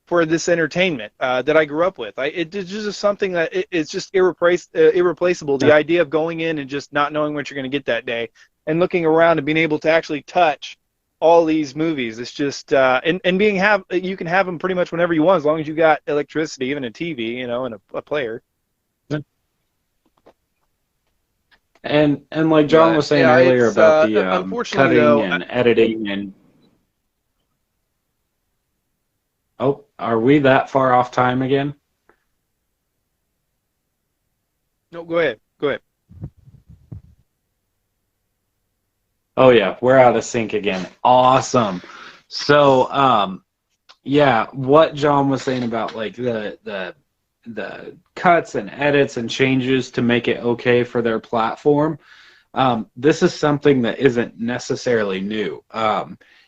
for this entertainment that I grew up with. It's just something that it's just irreplaceable. The idea of going in and just not knowing what you're going to get that day, and looking around and being able to actually touch all these movies. It's just and you can have them pretty much whenever you want, as long as you got electricity, even a TV, you know, and a player. And like John was saying earlier about the cutting though, and editing and oh, are we that far off time again? No, go ahead. Oh yeah, we're out of sync again. Awesome. So yeah, what John was saying about like the cuts and edits and changes to make it okay for their platform. This is something that isn't necessarily new.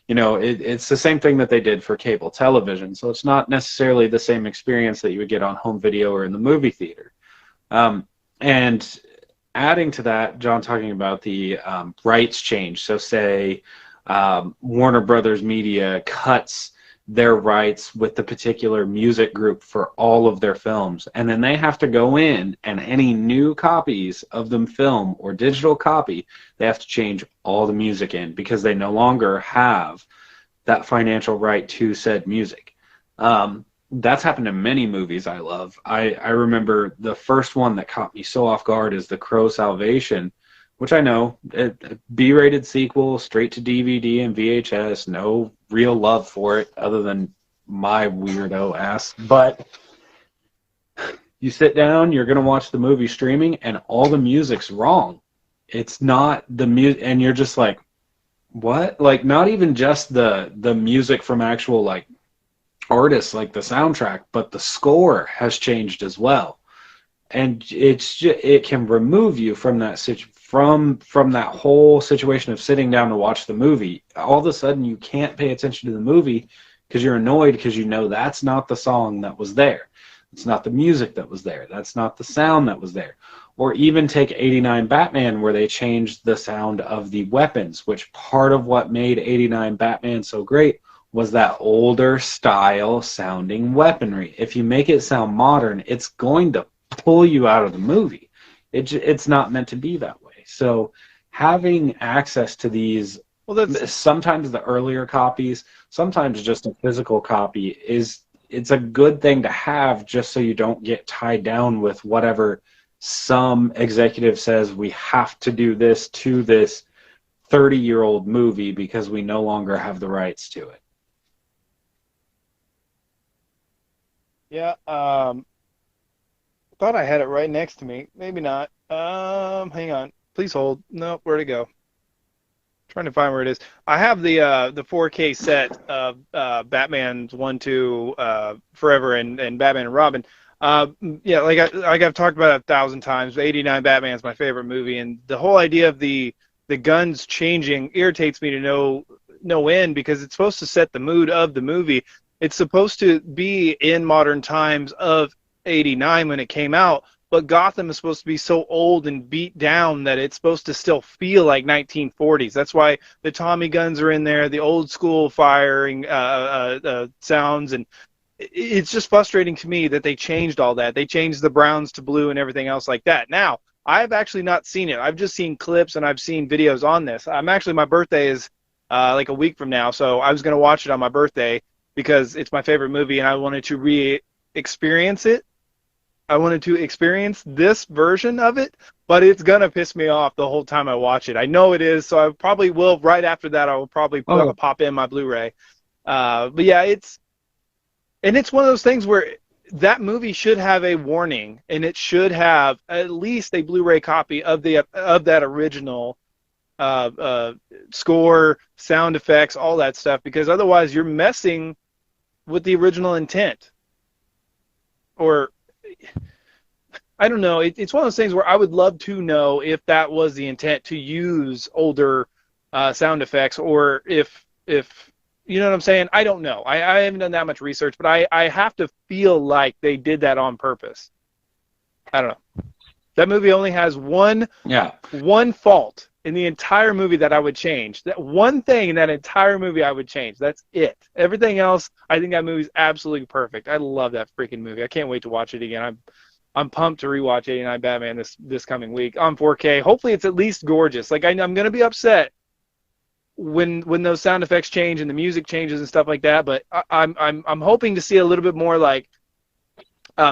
You know, it's the same thing that they did for cable television, so it's not necessarily the same experience that you would get on home video or in the movie theater. And adding to that, John talking about the rights change. So say Warner Brothers Media cuts their rights with the particular music group for all of their films, and then they have to go in, and any new copies of the film or digital copy, they have to change all the music in because they no longer have that financial right to said music. That's happened in many movies I love. I remember the first one that caught me so off guard is The Crow Salvation, which I know, a B-rated sequel, straight to DVD and VHS, no real love for it other than my weirdo ass. But you sit down, you're going to watch the movie streaming, and all the music's wrong. It's not the music, and you're just like, what? Like, not even just the music from actual, like, artists, like the soundtrack, but the score has changed as well. And it can remove you from that from that whole situation of sitting down to watch the movie. All of a sudden, you can't pay attention to the movie because you're annoyed because you know that's not the song that was there. It's not the music that was there. That's not the sound that was there. Or even take 89 Batman, where they changed the sound of the weapons, which part of what made 89 Batman so great was that older style sounding weaponry. If you make it sound modern, it's going to pull you out of the movie. It's not meant to be that way. So having access to these, sometimes the earlier copies, sometimes just a physical copy, it's a good thing to have, just so you don't get tied down with whatever some executive says we have to do this to this 30-year-old movie because we no longer have the rights to it. Yeah, thought I had it right next to me. Maybe not. Hang on. Please hold. No, where'd it go? Trying to find where it is. I have the 4K set of Batman's 1, 2, Forever, and Batman and Robin. Yeah, like I've talked about 1,000 times. 89 Batman's my favorite movie, and the whole idea of the guns changing irritates me to no end, because it's supposed to set the mood of the movie. It's supposed to be in modern times of 89 when it came out, but Gotham is supposed to be so old and beat down that it's supposed to still feel like 1940s. That's why the Tommy guns are in there, the old school firing sounds, and it's just frustrating to me that they changed all that. They changed the browns to blue and everything else like that. Now, I've actually not seen it. I've just seen clips and I've seen videos on this. My birthday is like a week from now, so I was going to watch it on my birthday because it's my favorite movie and I wanted to re-experience it. I wanted to experience this version of it, but it's going to piss me off the whole time I watch it. I know it is, so I probably will, right after that, I will probably pop in my Blu-ray. But yeah, it's one of those things where that movie should have a warning, and it should have at least a Blu-ray copy of that original score, sound effects, all that stuff, because otherwise you're messing with the original intent. Or I don't know. It's one of those things where I would love to know if that was the intent, to use older sound effects, or if you know what I'm saying. I don't know. I haven't done that much research, but I have to feel like they did that on purpose. I don't know. That movie only has one fault, in the entire movie that I would change. That one thing in that entire movie I would change. That's it. Everything else, I think that movie's absolutely perfect. I love that freaking movie. I can't wait to watch it again. I'm pumped to rewatch 89 Batman this coming week on 4K. Hopefully it's at least gorgeous. Like I'm gonna be upset when those sound effects change and the music changes and stuff like that, but I'm hoping to see a little bit more like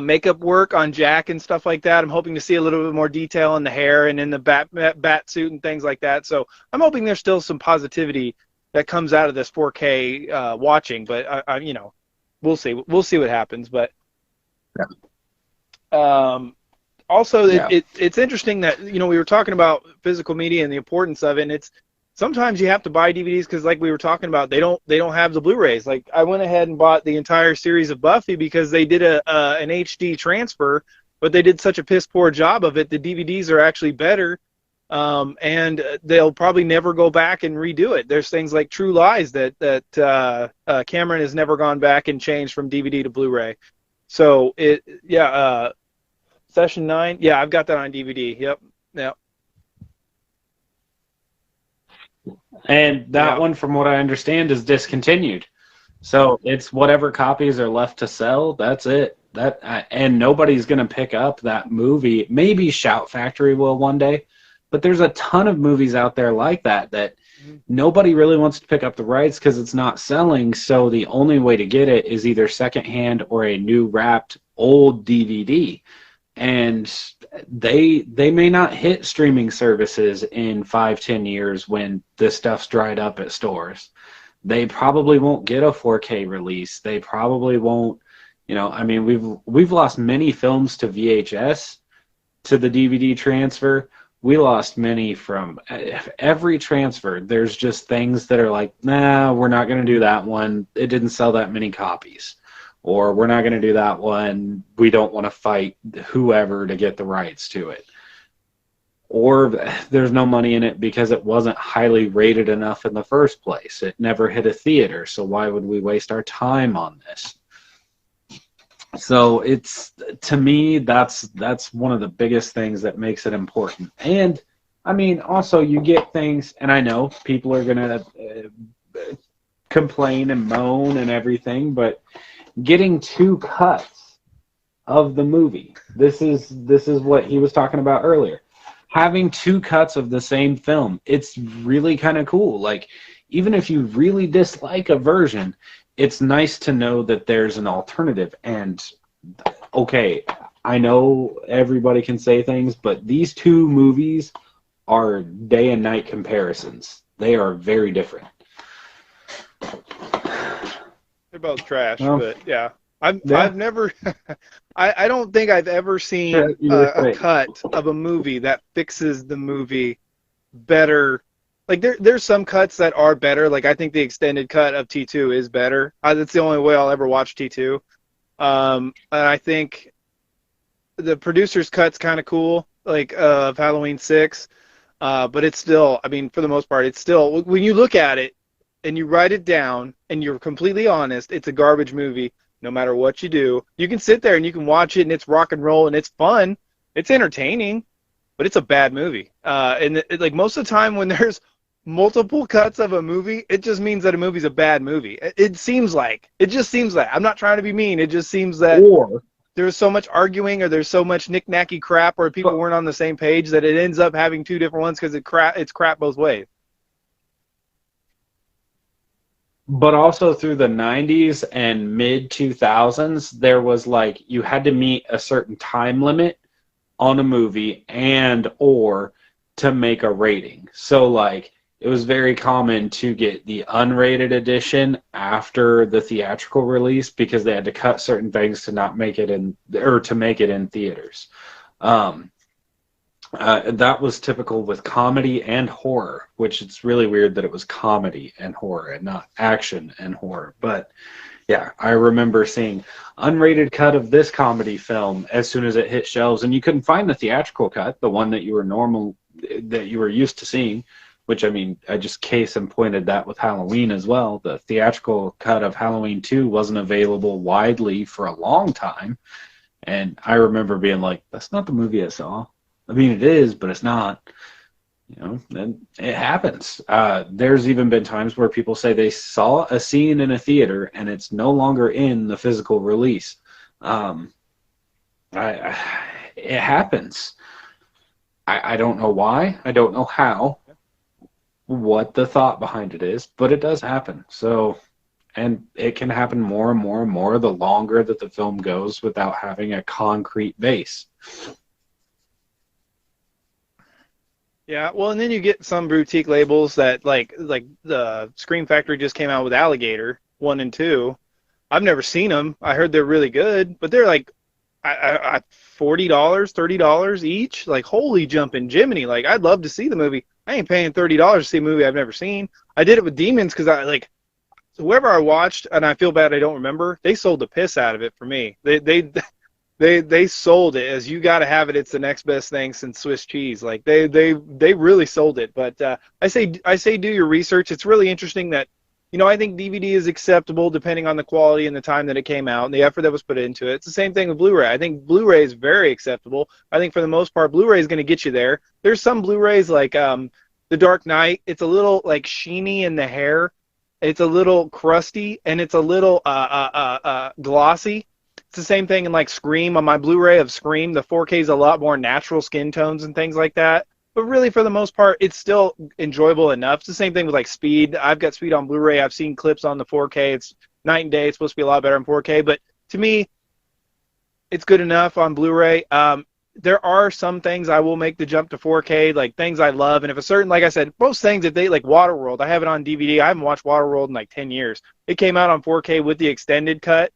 makeup work on Jack and stuff like that. I'm hoping to see a little bit more detail in the hair and in the bat suit and things like that. So I'm hoping there's still some positivity that comes out of this 4K watching. But we'll see. We'll see what happens. But also, it's interesting that we were talking about physical media and the importance of it. And it's sometimes you have to buy DVDs because, like we were talking about, they don't have the Blu-rays. Like I went ahead and bought the entire series of Buffy because they did an HD transfer, but they did such a piss poor job of it. The DVDs are actually better, and they'll probably never go back and redo it. There's things like True Lies that Cameron has never gone back and changed from DVD to Blu-ray. So Session 9, yeah, I've got that on DVD. Yep. And that one, from what I understand, is discontinued. So it's whatever copies are left to sell. That's it. And nobody's going to pick up that movie. Maybe Shout Factory will one day, but there's a ton of movies out there like that nobody really wants to pick up the rights because it's not selling. So the only way to get it is either secondhand or a new wrapped old DVD. And they may not hit streaming services in 5-10 years when this stuff's dried up at stores. They probably won't get a 4K release. They probably won't, we've lost many films to VHS, to the DVD transfer. We lost many from every transfer. There's just things that are like, nah, we're not going to do that one. It didn't sell that many copies. Or we're not going to do that one. We don't want to fight whoever to get the rights to it. Or there's no money in it because it wasn't highly rated enough in the first place. It never hit a theater, so why would we waste our time on this? So to me, that's one of the biggest things that makes it important. And, also you get things, and I know people are going to complain and moan and everything, but getting 2 cuts of the movie. This is what he was talking about earlier. Having 2 cuts of the same film, it's really kind of cool. Like, even if you really dislike a version, it's nice to know that there's an alternative. And, okay, I know everybody can say things, but these 2 movies are day and night comparisons. They are very different. They're both trash, but yeah. I've never, I don't think I've ever seen a cut of a movie that fixes the movie better. Like there's some cuts that are better. Like I think the extended cut of T2 is better. That's the only way I'll ever watch T2. And I think the producer's cut's kind of cool, like of Halloween 6. But it's still, for the most part, it's still, when you look at it, and you write it down, and you're completely honest, it's a garbage movie, no matter what you do. You can sit there and you can watch it, and it's rock and roll, and it's fun. It's entertaining, but it's a bad movie. Like most of the time when there's multiple cuts of a movie, it just means that a movie's a bad movie. It just seems like. I'm not trying to be mean. It just seems that there's so much arguing, or there's so much knick-knacky crap, or people weren't on the same page, that it ends up having 2 different ones because it's crap both ways. But also through the 90s and mid-2000s, there was like, you had to meet a certain time limit on a movie or to make a rating. So like, it was very common to get the unrated edition after the theatrical release because they had to cut certain things to not make it to make it in theaters. That was typical with comedy and horror, which it's really weird that it was comedy and horror and not action and horror. But yeah, I remember seeing unrated cut of this comedy film as soon as it hit shelves, and you couldn't find the theatrical cut, the one that you were used to seeing, which I just case and pointed that with Halloween as well. The theatrical cut of Halloween 2 wasn't available widely for a long time, and I remember being like, that's not the movie I saw. It is, but it's not. And it happens. There's even been times where people say they saw a scene in a theater and it's no longer in the physical release. Um, it happens. I don't know why. I don't know how, what the thought behind it is, but it does happen. So, and it can happen more and more and more the longer that the film goes without having a concrete base. Yeah, well, and then you get some boutique labels that like the Scream Factory just came out with Alligator 1 and 2. I've never seen them. I heard they're really good, but they're like $40, $30 each. Like, holy jumping Jiminy! Like, I'd love to see the movie. I ain't paying $30 to see a movie I've never seen. I did it with Demons because I like whoever I watched, and I feel bad I don't remember. They sold the piss out of it for me. They sold it as you got to have it. It's the next best thing since Swiss cheese. Like they really sold it. But I say do your research. It's really interesting that I think DVD is acceptable depending on the quality and the time that it came out and the effort that was put into it. It's the same thing with Blu-ray. I think Blu-ray is very acceptable. I think for the most part, Blu-ray is going to get you there. There's some Blu-rays like The Dark Knight. It's a little like sheeny in the hair. It's a little crusty and it's a little glossy. It's the same thing in like Scream. On my Blu-ray of Scream, the 4K is a lot more natural skin tones and things like that. But really, for the most part, it's still enjoyable enough. It's the same thing with like Speed. I've got Speed on Blu-ray. I've seen clips on the 4K. It's night and day. It's supposed to be a lot better in 4K. But to me, it's good enough on Blu-ray. There are some things I will make the jump to 4K, like things I love. And if a certain, like I said, most things that they like Waterworld, I have it on DVD. I haven't watched Waterworld in like 10 years. It came out on 4K with the extended cut.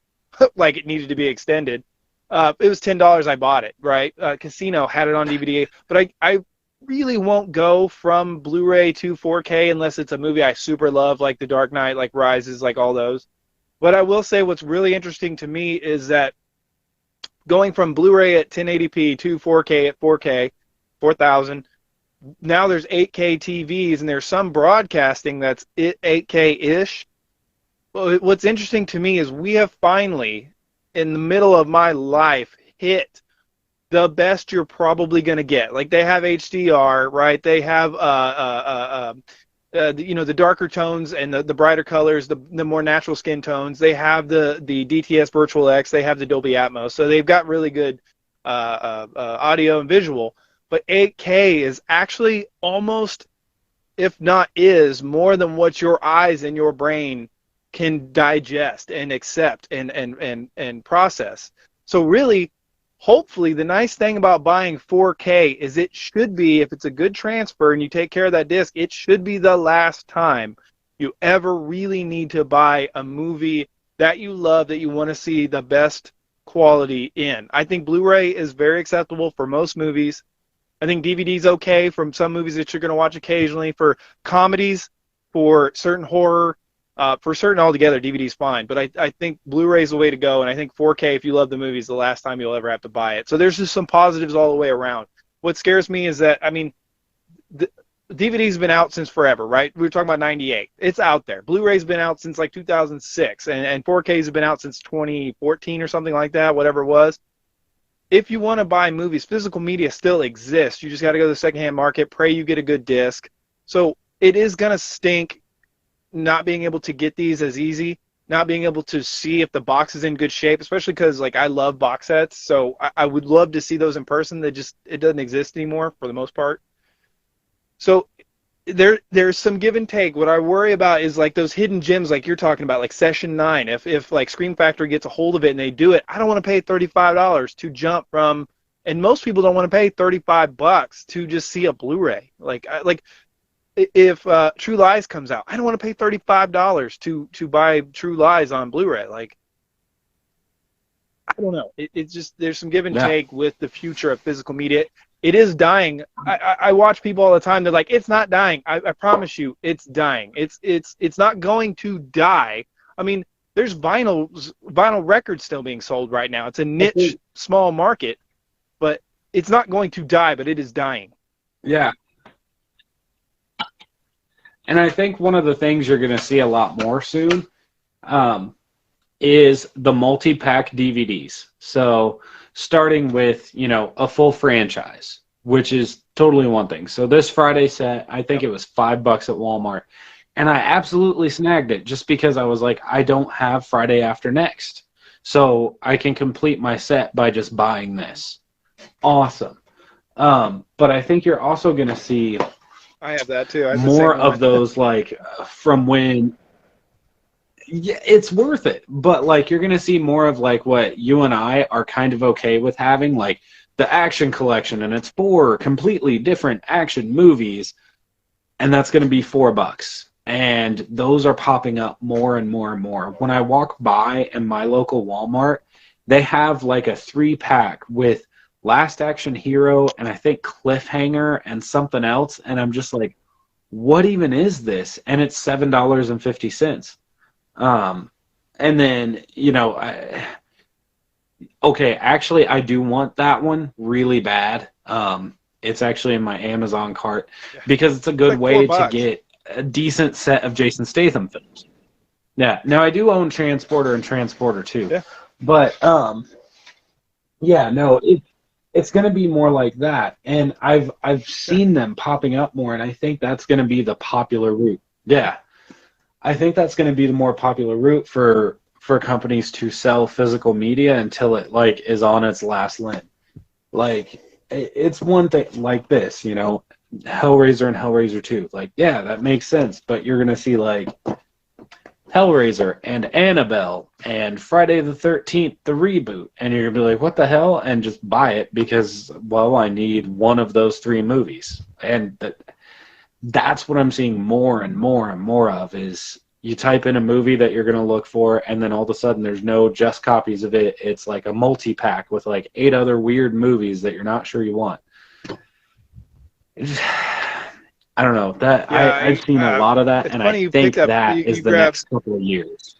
Like it needed to be extended. It was $10. I bought it, right? Casino had it on DVD, but I really won't go from Blu-ray to 4K unless it's a movie I super love, like The Dark Knight, like Rises, like all those. But I will say what's really interesting to me is that going from Blu-ray at 1080p to 4K at 4K, 4000, now there's 8K TVs and there's some broadcasting that's 8K-ish. Well, what's interesting to me is we have finally, in the middle of my life, hit the best you're probably going to get. Like they have HDR, right? They have the darker tones and the brighter colors, the more natural skin tones. They have the DTS Virtual X. They have the Dolby Atmos. So they've got really good audio and visual. But 8K is actually almost, if not is, more than what your eyes and your brain can digest and accept and process. So really, hopefully, the nice thing about buying 4K is it should be, if it's a good transfer and you take care of that disc, it should be the last time you ever really need to buy a movie that you love, that you want to see the best quality in. I think Blu-ray is very acceptable for most movies. I think DVD is okay from some movies that you're going to watch occasionally. For comedies, for certain horror, for certain altogether, DVD's fine, but I think Blu-ray's the way to go, and I think 4K, if you love the movie, is the last time you'll ever have to buy it. So there's just some positives all the way around. What scares me is that, I mean, the DVD's been out since forever, right? We were talking about 98. It's out there. Blu-ray's been out since like 2006, and 4K's have been out since 2014 or something like that, whatever it was. If you want to buy movies, physical media still exists. You just got to go to the secondhand market, pray you get a good disc. So it is going to stink not being able to get these as easy, not being able to see if the box is in good shape, especially because like I love box sets, so I would love to see those in person. It doesn't exist anymore for the most part. So there's some give and take. What I worry about is like those hidden gems like you're talking about, like Session 9. If like Scream Factory gets a hold of it and they do it, I don't want to pay $35 to jump from, and most people don't want to pay $35 to just see a Blu-ray. If True Lies comes out, I don't want to pay $35 to buy True Lies on Blu-ray. Like, I don't know. It's just, there's some give and take with the future of physical media. It is dying. I watch people all the time. They're like, it's not dying. I promise you, it's dying. It's not going to die. I mean, there's vinyl records still being sold right now. It's a niche, small market, but it's not going to die, but it is dying. Yeah. And I think one of the things you're going to see a lot more soon is the multi-pack DVDs. So starting with, a full franchise. which is totally one thing. So this Friday set, I think it was $5 at Walmart. And I absolutely snagged it just because I was like, I don't have Friday after next. So I can complete my set by just buying this. Awesome. But I think you're also going to see I have that too. I have the more same of one. those, like, from when. Yeah, it's worth it. But, like, you're going to see more of, like, what you and I are kind of okay with having, like, the action collection, and it's 4 completely different action movies, and that's going to be $4. And those are popping up more and more and more. When I walk by in my local Walmart, they have like a 3-pack with Last Action Hero and I think Cliffhanger and something else, and I'm just like, what even is this? And it's $7.50. And then, okay, actually, I do want that one really bad. It's actually in my Amazon cart because it's a good way to get a decent set of Jason Statham films. Yeah. Now I do own Transporter and Transporter 2. Yeah. But yeah, no, it's going to be more like that, and I've seen them popping up more, and I think that's going to be the popular route. Yeah. I think that's going to be the more popular route for companies to sell physical media until it like is on its last limb. Like it's one thing like this, Hellraiser and Hellraiser 2. Like, yeah, that makes sense, but you're going to see like Hellraiser and Annabelle and Friday the 13th, the reboot, and you're going to be like, what the hell? And just buy it because, well, I need one of those 3 movies. And that's what I'm seeing more and more and more of is you type in a movie that you're going to look for, and then all of a sudden there's no just copies of it. It's like a multi-pack with like 8 other weird movies that you're not sure you want. I don't know. I've seen a lot of that, and I think that is the next couple of years.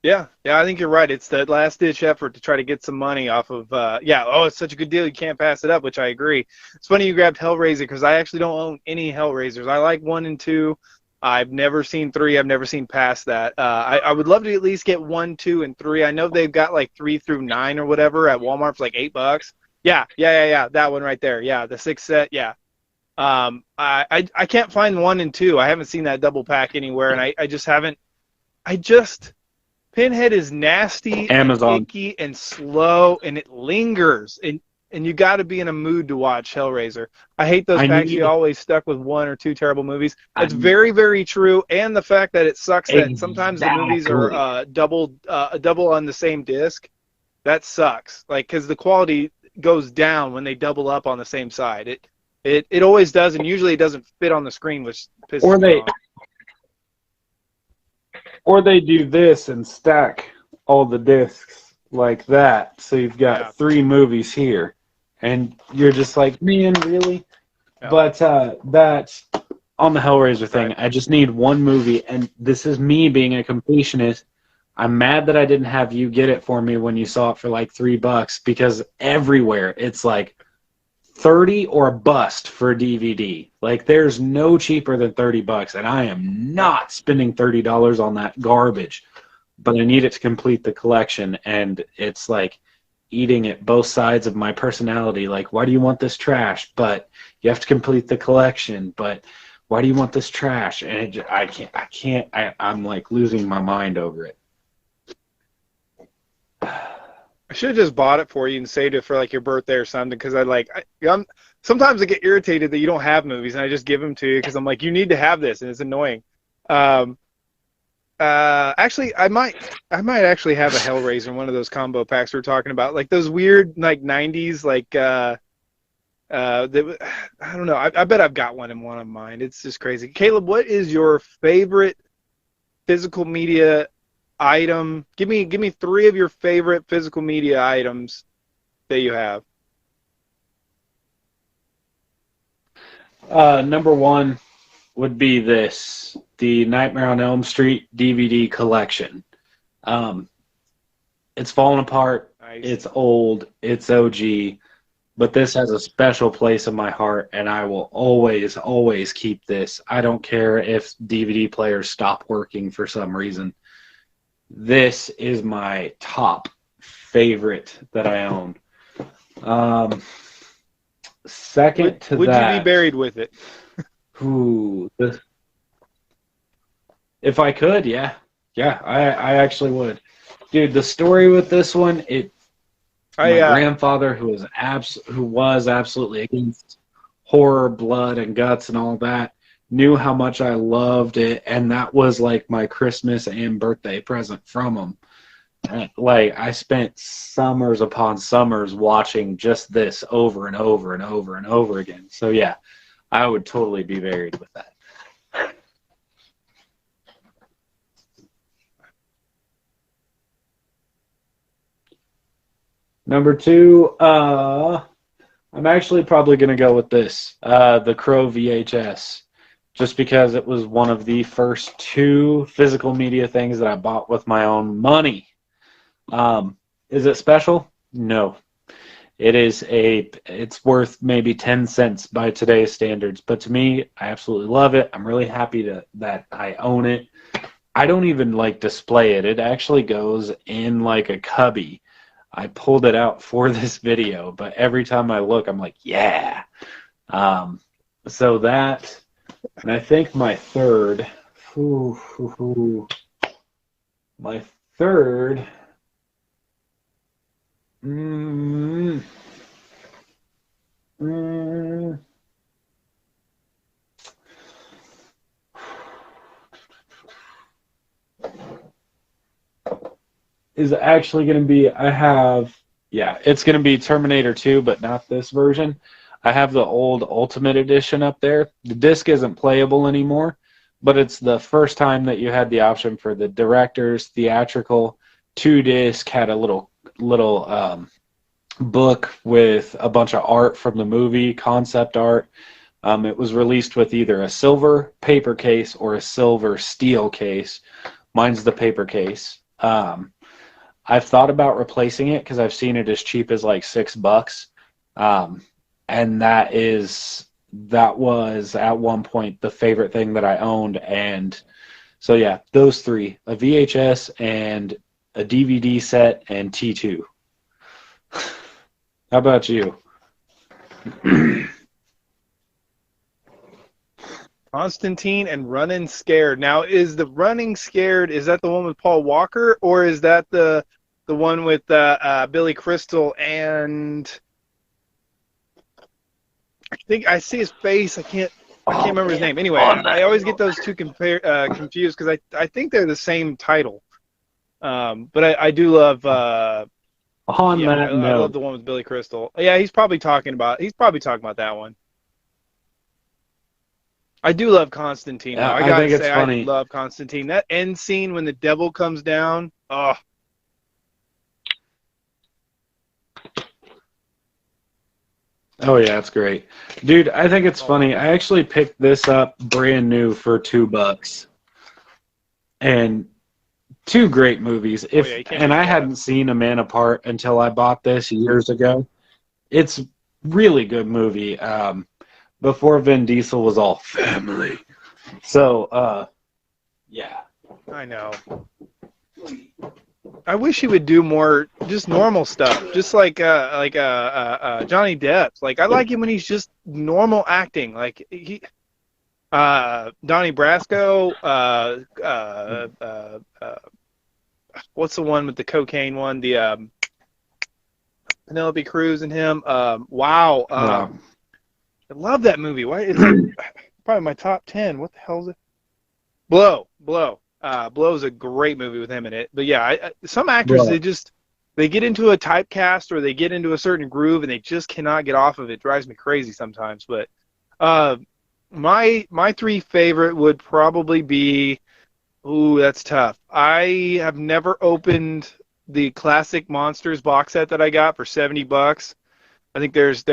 Yeah, I think you're right. It's that last-ditch effort to try to get some money off of, it's such a good deal, you can't pass it up, which I agree. It's funny you grabbed Hellraiser, because I actually don't own any Hellraisers. I like 1 and 2. I've never seen 3. I've never seen past that. I would love to at least get 1, 2, and 3. I know they've got like 3 through 9 or whatever at Walmart for like $8. Yeah, that one right there. Yeah, the 6 set, yeah. I can't find 1 and 2. I haven't seen that double pack anywhere, and I just haven't. Pinhead is nasty, Amazon. and icky, and slow, and it lingers. And you got to be in a mood to watch Hellraiser. I hate those packs. You always stuck with 1 or 2 terrible movies. That's very, very true. And the fact that it sucks that sometimes the movies are double on the same disc. That sucks. Like, because the quality goes down when they double up on the same side. It always does, and usually it doesn't fit on the screen, which pisses me off. Or they do this and stack all the discs like that, so you've got 3 movies here, and you're just like, man, really? Yeah. But that's on the Hellraiser thing. Right. I just need 1 movie, and this is me being a completionist. I'm mad that I didn't have you get it for me when you saw it for like $3, because everywhere it's like 30 or a bust for a DVD. Like, there's no cheaper than $30, and I am not spending $30 on that garbage. But I need it to complete the collection, and it's like eating at both sides of my personality. Like, why do you want this trash? But you have to complete the collection. But why do you want this trash? And I'm like losing my mind over it. I should have just bought it for you and saved it for like your birthday or something, because sometimes I get irritated that you don't have movies, and I just give them to you because I'm like, you need to have this, and it's annoying. Actually, I might actually have a Hellraiser in one of those combo packs we were talking about, like those weird like 90s I don't know. I bet I've got one in one of mine. It's just crazy. Caleb, what is your favorite physical media item? Give me 3 of your favorite physical media items that you have. Number 1 would be the Nightmare on Elm Street DVD collection. It's fallen apart. Nice. It's old. It's OG. But this has a special place in my heart, and I will always, always keep this. I don't care if DVD players stop working for some reason. This is my top favorite that I own. Um, second to Would you be that, buried with it? ooh, if I could, yeah, yeah, I actually would, dude. The story with this one, my I grandfather, who was absolutely against horror, blood, and guts and all that, knew how much I loved it, and that was like my Christmas and birthday present from him. Like I spent summers upon summers watching just this over and over and over and over again. So yeah, I would totally be buried with that. Number two, I'm actually probably going to go with this, the Crow VHS, just because it was one of the first two physical media things that I bought with my own money. Is it special? No. It's worth maybe 10 cents by today's standards, but to me, I absolutely love it. I'm really happy that I own it. I don't even like display it. It actually goes in like a cubby. I pulled it out for this video, but every time I look, I'm like, yeah. Um, so that, and I think my third, ooh, ooh, ooh, my third, mm, mm, is actually going to be, it's going to be Terminator 2, but not this version. I have the old Ultimate Edition up there. The disc isn't playable anymore, but it's the first time that you had the option for the director's theatrical 2 disc, had a little book with a bunch of art from the movie, concept art. It was released with either a silver paper case or a silver steel case. Mine's the paper case. I've thought about replacing it because I've seen it as cheap as like $6. And that was at one point the favorite thing that I owned. And so yeah, those three, a VHS and a DVD set and T2. How about you? Constantine and Running Scared. Now, is the Running Scared, is that the one with Paul Walker, or is that the one with Billy Crystal and I think I see his face. I can't remember his name. Anyway, I always get those two confused because I think they're the same title. But I do love I love the one with Billy Crystal. Yeah, he's probably talking about that one. I do love Constantine. Though. I gotta say, I love Constantine. That end scene when the devil comes down. Oh. Oh yeah, it's great, dude. I think it's funny. I actually picked this up brand new for $2, and two great movies. I hadn't seen A Man Apart until I bought this years ago. It's really good movie. Before Vin Diesel was all family. So, yeah. I know. I wish he would do more just normal stuff, just like Johnny Depp. Like I like him when he's just normal acting. Like Donnie Brasco. What's the one with the cocaine one? The Penelope Cruz and him. Wow. I love that movie. Why? It's like probably my top 10. What the hell is it? Blow. Blow is a great movie with him in it. But yeah, some actors they get into a typecast or they get into a certain groove and they just cannot get off of it. It drives me crazy sometimes. But my three favorite would probably be. Ooh, that's tough. I have never opened the Classic Monsters box set that I got for $70. I think there's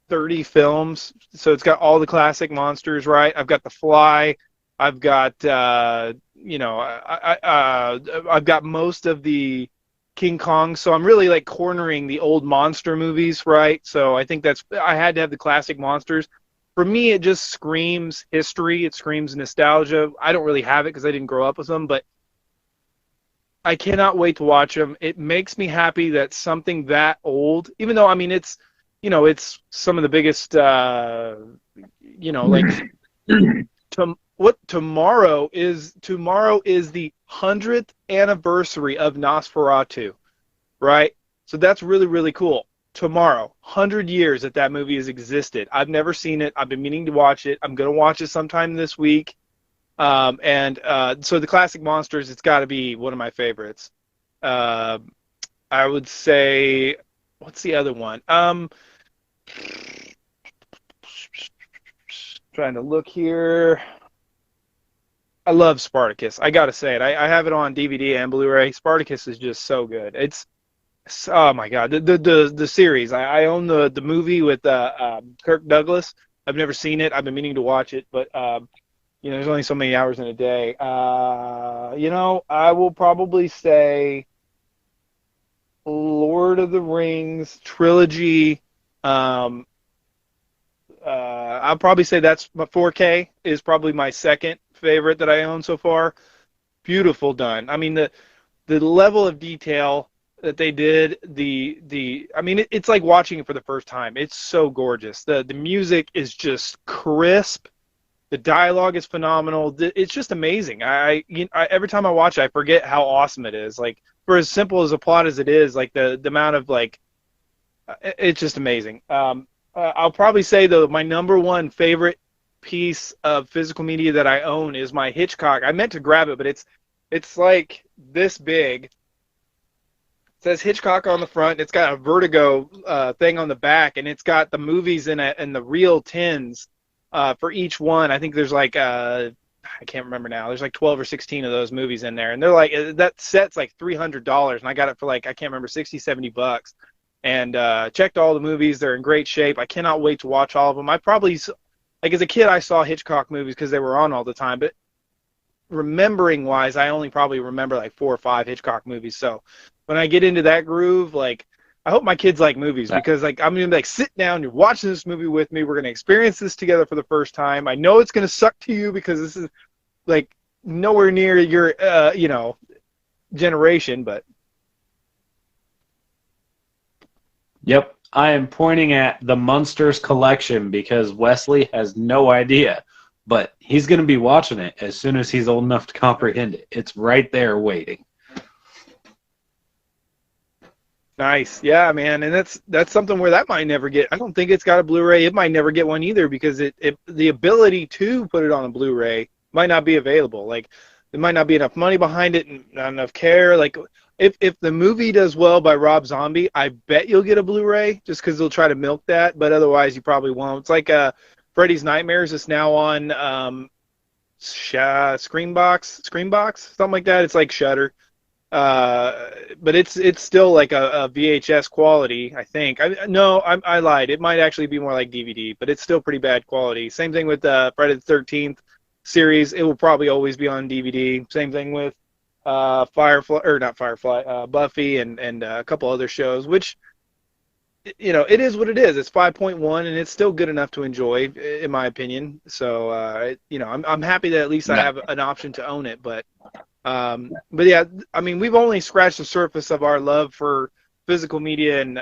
30 films, so it's got all the classic monsters, right? I've got The Fly, I've got I've got most of the King Kong, so I'm really like cornering the old monster movies, right? So I think I had to have the classic monsters. For me, it just screams history. It screams nostalgia. I don't really have it because I didn't grow up with them, but I cannot wait to watch them. It makes me happy that something that old, even though I mean it's, it's some of the biggest, like what tomorrow is the 100th anniversary of Nosferatu, right? So that's really, really cool. Tomorrow, 100 years that movie has existed. I've never seen it. I've been meaning to watch it. I'm going to watch it sometime this week. So the classic monsters, it's got to be one of my favorites. I would say, what's the other one? Trying to look here. I love Spartacus. I gotta say it. I have it on DVD and Blu-ray. Spartacus is just so good. Oh my god, the series. I own the movie with Kirk Douglas. I've never seen it. I've been meaning to watch it, but there's only so many hours in a day. I will probably say Lord of the Rings trilogy. I'll probably say that's 4K is probably my second favorite that I own so far. Beautiful done. I mean the level of detail that they did, it's like watching it for the first time. It's so gorgeous. The music is just crisp. The dialogue is phenomenal. It's just amazing. I every time I watch it, I forget how awesome it is. Like, for as simple as a plot as it is, like the amount of it's just amazing. I'll probably say though my number one favorite piece of physical media that I own is my Hitchcock. I meant to grab it, but it's like this big. It says Hitchcock on the front. It's got a Vertigo thing on the back, and it's got the movies in it and the real tins for each one. I think there's I can't remember now. There's like 12 or 16 of those movies in there, and they're like that set's like $300, and I got it for I can't remember, 60, $70. And checked all the movies. They're in great shape. I cannot wait to watch all of them. I probably, as a kid, I saw Hitchcock movies because they were on all the time. But remembering wise, I only probably remember like 4 or 5 Hitchcock movies. So when I get into that groove, I hope my kids like movies because I'm gonna be sit down, you're watching this movie with me. We're gonna experience this together for the first time. I know it's gonna suck to you because this is nowhere near your generation, but. Yep, I am pointing at the Munsters collection because Wesley has no idea, but he's going to be watching it as soon as he's old enough to comprehend it. It's right there waiting. Nice, yeah, man, and that's something where that might never get. I don't think it's got a Blu-ray. It might never get one either because the ability to put it on a Blu-ray might not be available. There might not be enough money behind it and not enough care. If the movie does well by Rob Zombie, I bet you'll get a Blu-ray just because they'll try to milk that, but otherwise you probably won't. It's like Freddy's Nightmares is now on Screenbox, something like that. It's like Shudder, but it's still like a VHS quality, I think. I lied. It might actually be more like DVD, but it's still pretty bad quality. Same thing with Friday the 13th series. It will probably always be on DVD. Same thing with Buffy and a couple other shows, which it is what it is. It's 5.1 and it's still good enough to enjoy, in my opinion. So I'm happy that at least I have an option to own it. But yeah, I mean, we've only scratched the surface of our love for physical media, and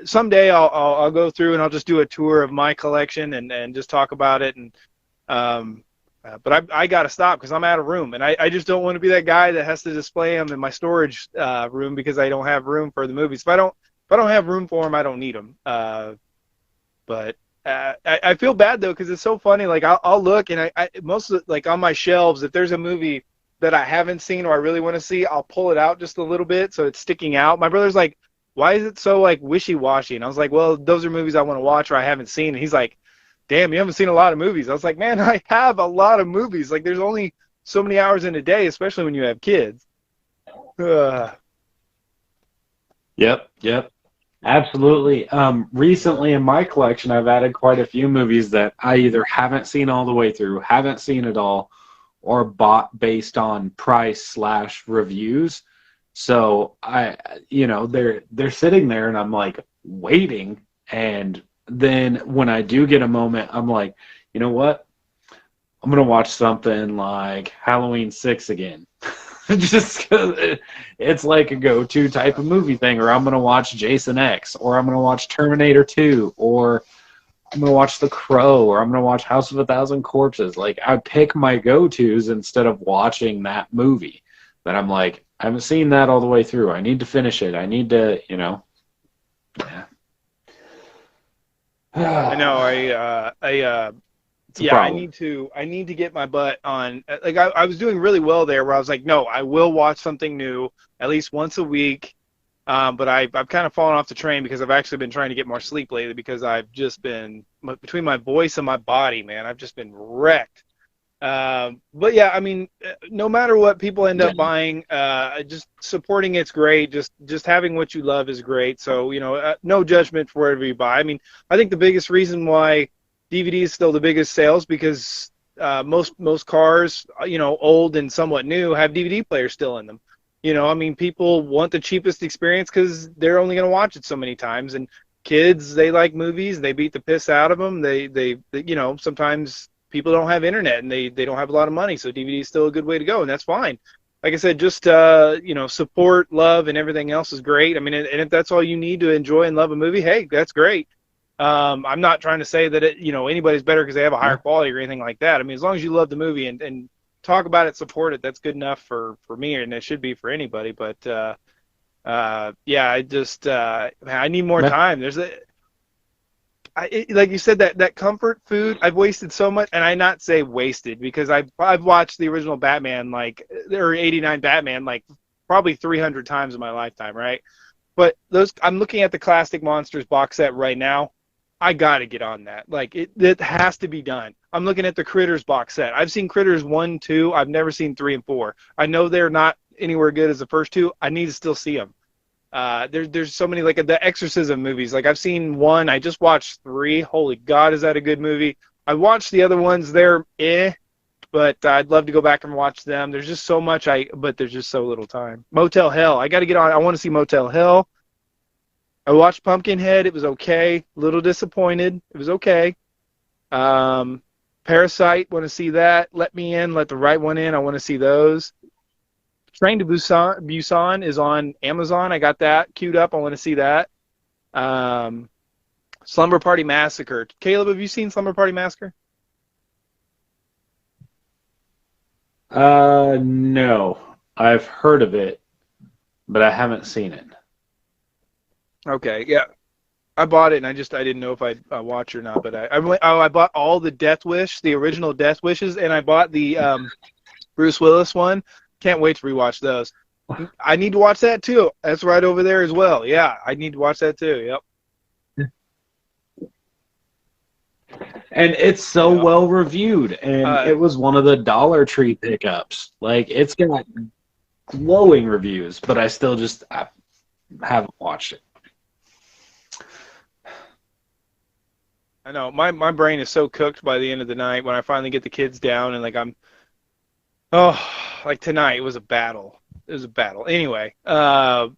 someday I'll go through and I'll just do a tour of my collection and just talk about it and. But I got to stop because I'm out of room, and I just don't want to be that guy that has to display them in my storage room because I don't have room for the movies. If I don't have room for them, I don't need them. But I feel bad though because it's so funny. I'll look and I most of on my shelves, if there's a movie that I haven't seen or I really want to see, I'll pull it out just a little bit so it's sticking out. My brother's like, "Why is it so wishy-washy?" And I was like, "Well, those are movies I want to watch or I haven't seen." And he's like, "Damn, you haven't seen a lot of movies." I was like, "Man, I have a lot of movies. There's only so many hours in a day, especially when you have kids." Yep. Absolutely. Recently in my collection, I've added quite a few movies that I either haven't seen all the way through, haven't seen it all, or bought based on price/reviews. So they're sitting there and I'm waiting, and then when I do get a moment, I'm like, you know what? I'm going to watch something like Halloween 6 again. Just 'cause it's like a go-to type of movie thing, or I'm gonna watch Jason X, or I'm gonna watch Terminator 2, or I'm gonna watch The Crow, or I'm gonna watch House of a Thousand Corpses. Like I pick my go-tos instead of watching that movie. That I'm like, I haven't seen that all the way through. I need to finish it. I need to, yeah. I know. It's a Yeah, problem. I need to get my butt on. Like I was doing really well there, where I was like, no, I will watch something new at least once a week. But I've kind of fallen off the train because I've actually been trying to get more sleep lately because I've just been between my voice and my body, man. I've just been wrecked. But yeah, I mean, no matter what people end Yeah. up buying, just supporting it's great. Just having what you love is great. So no judgment for whatever you buy. I mean, I think the biggest reason why DVD is still the biggest sales because most cars, old and somewhat new, have DVD players still in them. I mean, people want the cheapest experience because they're only going to watch it so many times. And kids, they like movies. They beat the piss out of them. They sometimes people don't have internet and they don't have a lot of money, so DVD is still a good way to go, and that's fine. Like I said, just support, love, and everything else is great. I mean, and if that's all you need to enjoy and love a movie, hey, that's great. I'm not trying to say that anybody's better because they have a higher quality or anything like that. I mean, as long as you love the movie and talk about it, support it, that's good enough for me, and it should be for anybody. But yeah, I need more time. Like you said, that comfort food, I've wasted so much, and I not say wasted because I've watched the original Batman or '89 Batman probably 300 times in my lifetime, right? But I'm looking at the Classic Monsters box set right now. I got to get on that. Like it has to be done. I'm looking at the Critters box set. I've seen Critters 1, 2. I've never seen 3 and 4. I know they're not anywhere good as the first two. I need to still see them. There's so many, like the Exorcism movies. Like I've seen 1. I just watched 3. Holy God, is that a good movie? I watched the other ones. They're but I'd love to go back and watch them. There's just so much but there's just so little time. Motel Hell. I got to get on. I want to see Motel Hell. I watched Pumpkinhead. It was okay. A little disappointed. It was okay. Parasite. Want to see that. Let Me In. Let the Right One In. I want to see those. Train to Busan is on Amazon. I got that queued up. I want to see that. Slumber Party Massacre. Caleb, have you seen Slumber Party Massacre? No. I've heard of it, but I haven't seen it. Okay, yeah. I bought it, and I didn't know if I'd watch or not. But I bought all the Death Wish, the original Death Wishes, and I bought the Bruce Willis one. Can't wait to rewatch those. I need to watch that too. That's right over there as well. Yeah, I need to watch that too. Yep. And it's so well reviewed, and it was one of the Dollar Tree pickups. Like it's got glowing reviews, but I haven't watched it. I know my brain is so cooked by the end of the night when I finally get the kids down and like tonight it was a battle. It was a battle. Anyway, yeah,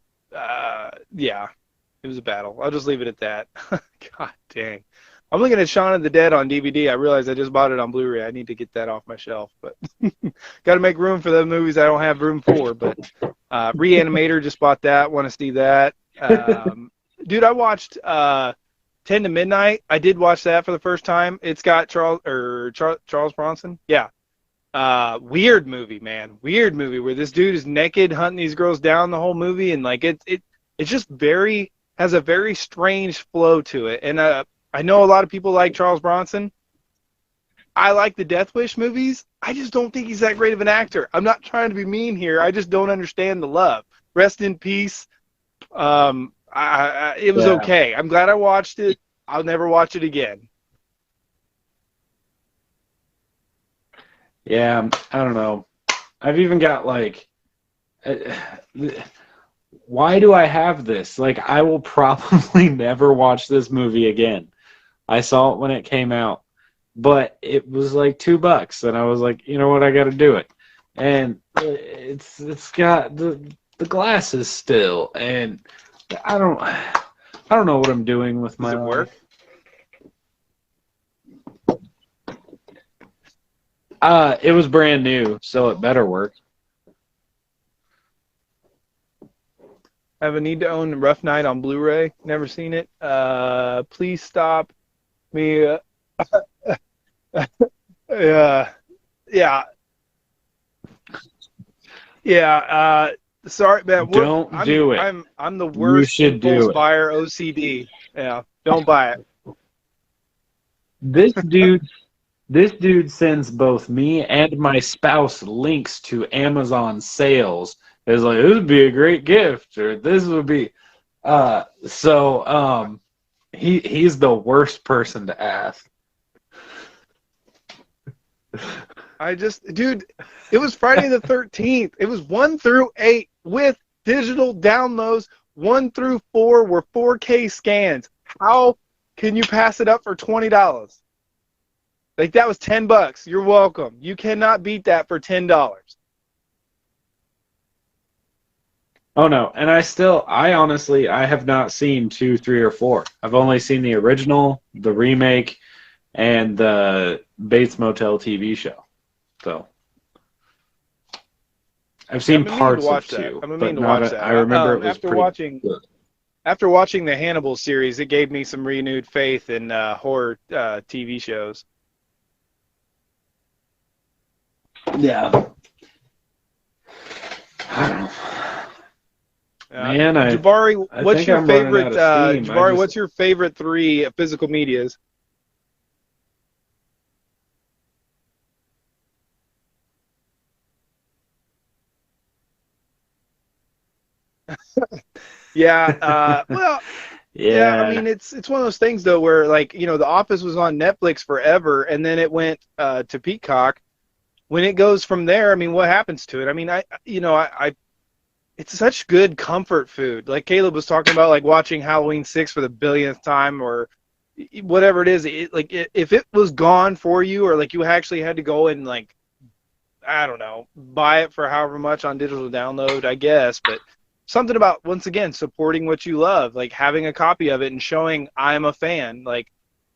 it was a battle. I'll just leave it at that. God dang. I'm looking at Shaun of the Dead on DVD. I realized I just bought it on Blu-ray. I need to get that off my shelf, but got to make room for the movies I don't have room for. But Reanimator, just bought that. Want to see that. Dude, I watched 10 to Midnight. I did watch that for the first time. It's got Charles Bronson. Yeah. Weird movie, man. Weird movie where this dude is naked hunting these girls down the whole movie, and like it's just has a very strange flow to it. And I know a lot of people like Charles Bronson. I like the Death Wish movies. I just don't think he's that great of an actor. I'm not trying to be mean here. I just don't understand the love. Rest in peace. It was okay. I'm glad I watched it. I'll never watch it again. Yeah, I don't know. I've even got why do I have this? Like, I will probably never watch this movie again. I saw it when it came out, but it was like $2, and I was like, you know what, I got to do it. And it's got the glasses still, and I don't know what I'm doing with my life. It was brand new, so it better work. I have a need to own Rough Night on Blu-ray. Never seen it. Please stop me. Yeah, yeah, yeah. Sorry, man. Don't do it. I'm the You worst should impulse do it. buyer OCD. Yeah, don't buy it. This dude This dude sends both me and my spouse links to Amazon sales. It's like, this would be a great gift, or this would be. He's the worst person to ask. Dude, it was Friday the 13th. It was 1 through 8 with digital downloads. 1 through 4 were 4K scans. How can you pass it up for $20? Like, that was $10. You're welcome. You cannot beat that for $10. Oh no, and I honestly have not seen 2, 3, or 4. I've only seen the original, the remake, and the Bates Motel TV show. So I've seen parts of 2, but not. I remember it was pretty good. After watching the Hannibal series, it gave me some renewed faith in horror TV shows. Yeah. I don't know. Man, Jabari, what's your favorite? Jabari, just... what's your favorite 3 physical medias? Yeah. Well. Yeah, I mean it's one of those things though where, like, The Office was on Netflix forever, and then it went to Peacock. When it goes from there, I mean, what happens to it? I mean, it's such good comfort food. Like Caleb was talking about, like watching Halloween 6 for the billionth time, or whatever it is. If it was gone for you, or like you actually had to go and, like, I don't know, buy it for however much on digital download, I guess, but something about, once again, supporting what you love, like having a copy of it and showing I'm a fan. Like,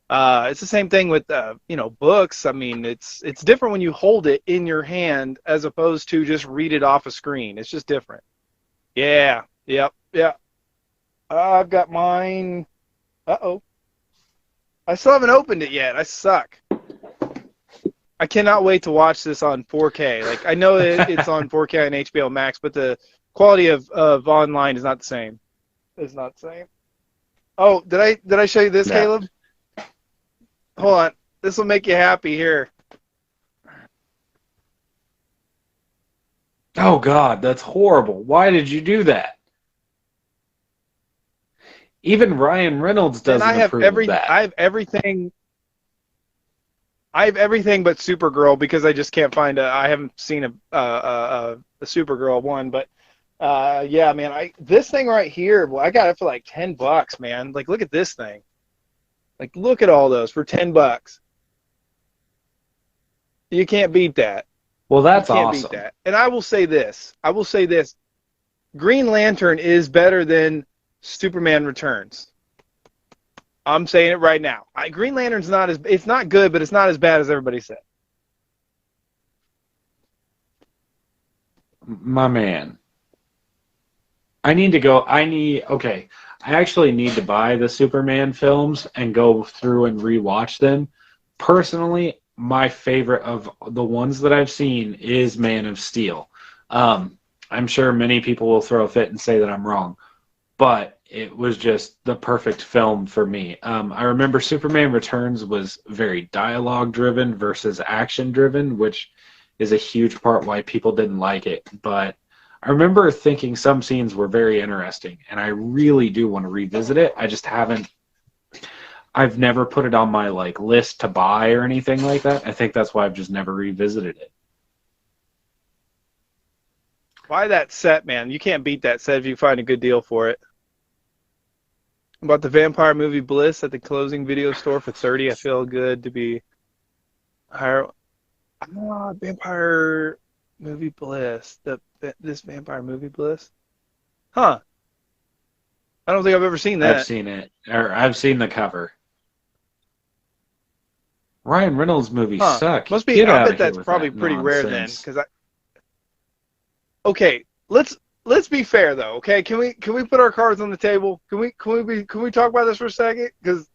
it's the same thing with books. I mean, it's different when you hold it in your hand as opposed to just read it off a screen. It's just different. Yeah. Yep. Yeah. I've got mine. Uh-oh. I still haven't opened it yet. I suck. I cannot wait to watch this on 4K. Like, I know it's on 4K on HBO Max, but the quality of online is not the same. It's not the same. Oh, did I show you this, no. Caleb? Hold on. This will make you happy here. Oh, God, that's horrible. Why did you do that? Even Ryan Reynolds doesn't approve of that. I have everything but Supergirl, because I just can't find I haven't seen a Supergirl one, but yeah, man, this thing right here, well, I got it for like $10, man. Like, look at this thing. Like, look at all those for $10. You can't beat that. Well, that's awesome. You can't beat that. And I will say this. Green Lantern is better than Superman Returns. I'm saying it right now. Green Lantern's it's not good, but it's not as bad as everybody said. My man. Okay. I actually need to buy the Superman films and go through and rewatch them. Personally, my favorite of the ones that I've seen is Man of Steel. I'm sure many people will throw a fit and say that I'm wrong, but it was just the perfect film for me. I remember Superman Returns was very dialogue-driven versus action-driven, which is a huge part why people didn't like it, but I remember thinking some scenes were very interesting, and I really do want to revisit it. I just haven't. I've never put it on my list to buy or anything like that. I think that's why I've just never revisited it. Buy that set, man. You can't beat that set if you find a good deal for it. About the vampire movie Bliss at the closing video store for $30. I feel good to be higher. Vampire movie Bliss. This vampire movie Bliss? Huh. I don't think I've ever seen that. I've seen it. Or I've seen the cover. Ryan Reynolds movies suck. I bet that's probably pretty rare then. Okay, let's let's be fair though, okay? Can we put our cards on the table? Can we talk about this for a second? Because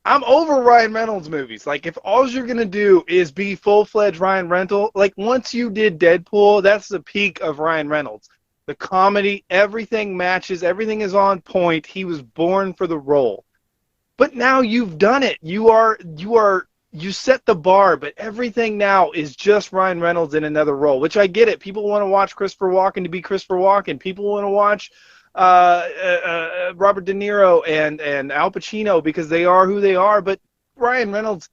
I'm over Ryan Reynolds movies. Like, if all you're gonna do is be full-fledged Ryan Reynolds, like once you did Deadpool, that's the peak of Ryan Reynolds. The comedy, everything matches, everything is on point. He was born for the role. But now you've done it. You set the bar, but everything now is just Ryan Reynolds in another role, which I get it. People want to watch Christopher Walken to be Christopher Walken. People want to watch Robert De Niro and Al Pacino because they are who they are. But Ryan Reynolds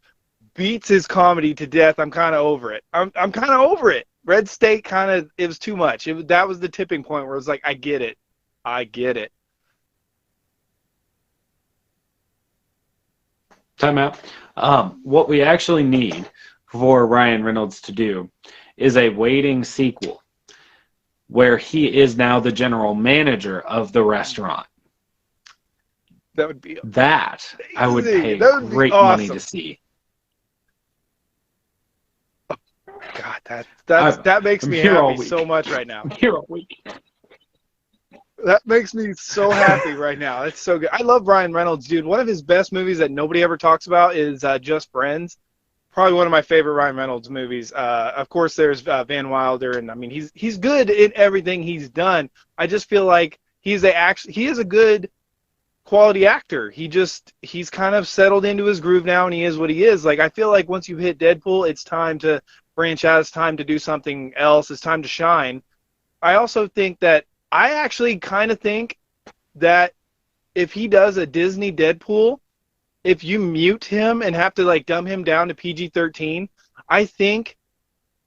beats his comedy to death. I'm kind of over it. I'm kind of over it. Red State it was too much. That was the tipping point where it was like, I get it. I get it. Time out. What we actually need for Ryan Reynolds to do is a waiting sequel where he is now the general manager of the restaurant. That would be that amazing. I would pay That great awesome. money to see. God, that makes me happy so much right now. I'm here all week. That makes me so happy right now. That's so good. I love Ryan Reynolds, dude. One of his best movies that nobody ever talks about is Just Friends. Probably one of my favorite Ryan Reynolds movies. Of course, there's Van Wilder, and I mean he's good in everything he's done. I just feel like he is a good quality actor. He's kind of settled into his groove now, and he is what he is. Like, I feel like once you hit Deadpool, it's time to branch out. It's time to do something else. It's time to shine. I also think that I actually kind of think that if he does a Disney Deadpool, if you mute him and have to like dumb him down to PG-13, I think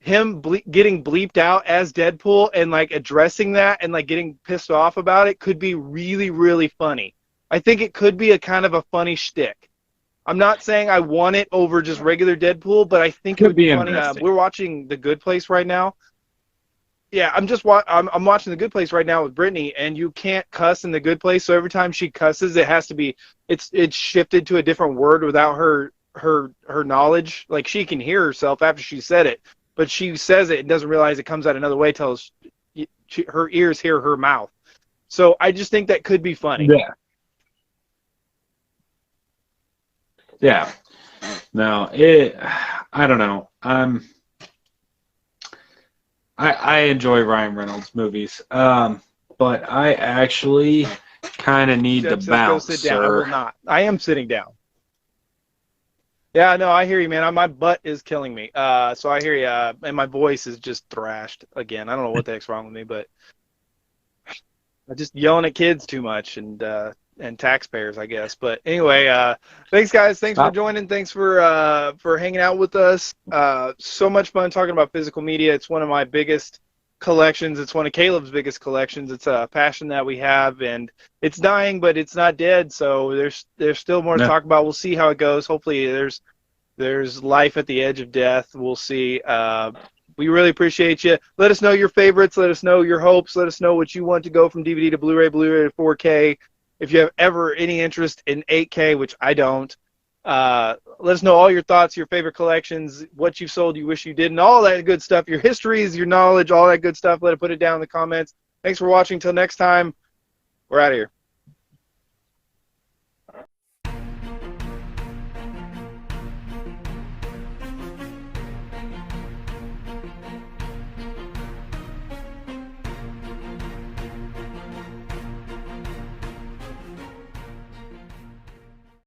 him getting bleeped out as Deadpool and like addressing that and like getting pissed off about it could be really, really funny. I think it could be a kind of a funny shtick. I'm not saying I want it over just regular Deadpool, but I think it would be funny. We're watching The Good Place right now. Yeah, I'm watching The Good Place right now with Brittany, and you can't cuss in The Good Place. So every time she cusses, it has to be it's shifted to a different word without her knowledge. Like, she can hear herself after she said it, but she says it and doesn't realize it comes out another way till her ears hear her mouth. So I just think that could be funny. Yeah. Yeah. No, I don't know. I enjoy Ryan Reynolds movies, but I actually kind of need to bounce, go sit down. sir. I will not. I am sitting down. Yeah, no, I hear you, man. My butt is killing me. So I hear you, and my voice is just thrashed again. I don't know what the heck's wrong with me, but I'm just yelling at kids too much and taxpayers, I guess. But anyway, thanks, guys. Thanks for joining. Thanks for hanging out with us. So much fun talking about physical media. It's one of my biggest collections. It's one of Caleb's biggest collections. It's a passion that we have, and it's dying, but it's not dead. So there's still more to talk about. We'll see how it goes. Hopefully, there's life at the edge of death. We'll see. We really appreciate you. Let us know your favorites. Let us know your hopes. Let us know what you want to go from DVD to Blu-ray, Blu-ray to 4K. If you have ever any interest in 8K, which I don't, let us know all your thoughts, your favorite collections, what you've sold, you wish you didn't, all that good stuff, your histories, your knowledge, all that good stuff. Put it down in the comments. Thanks for watching. Till next time, we're out of here.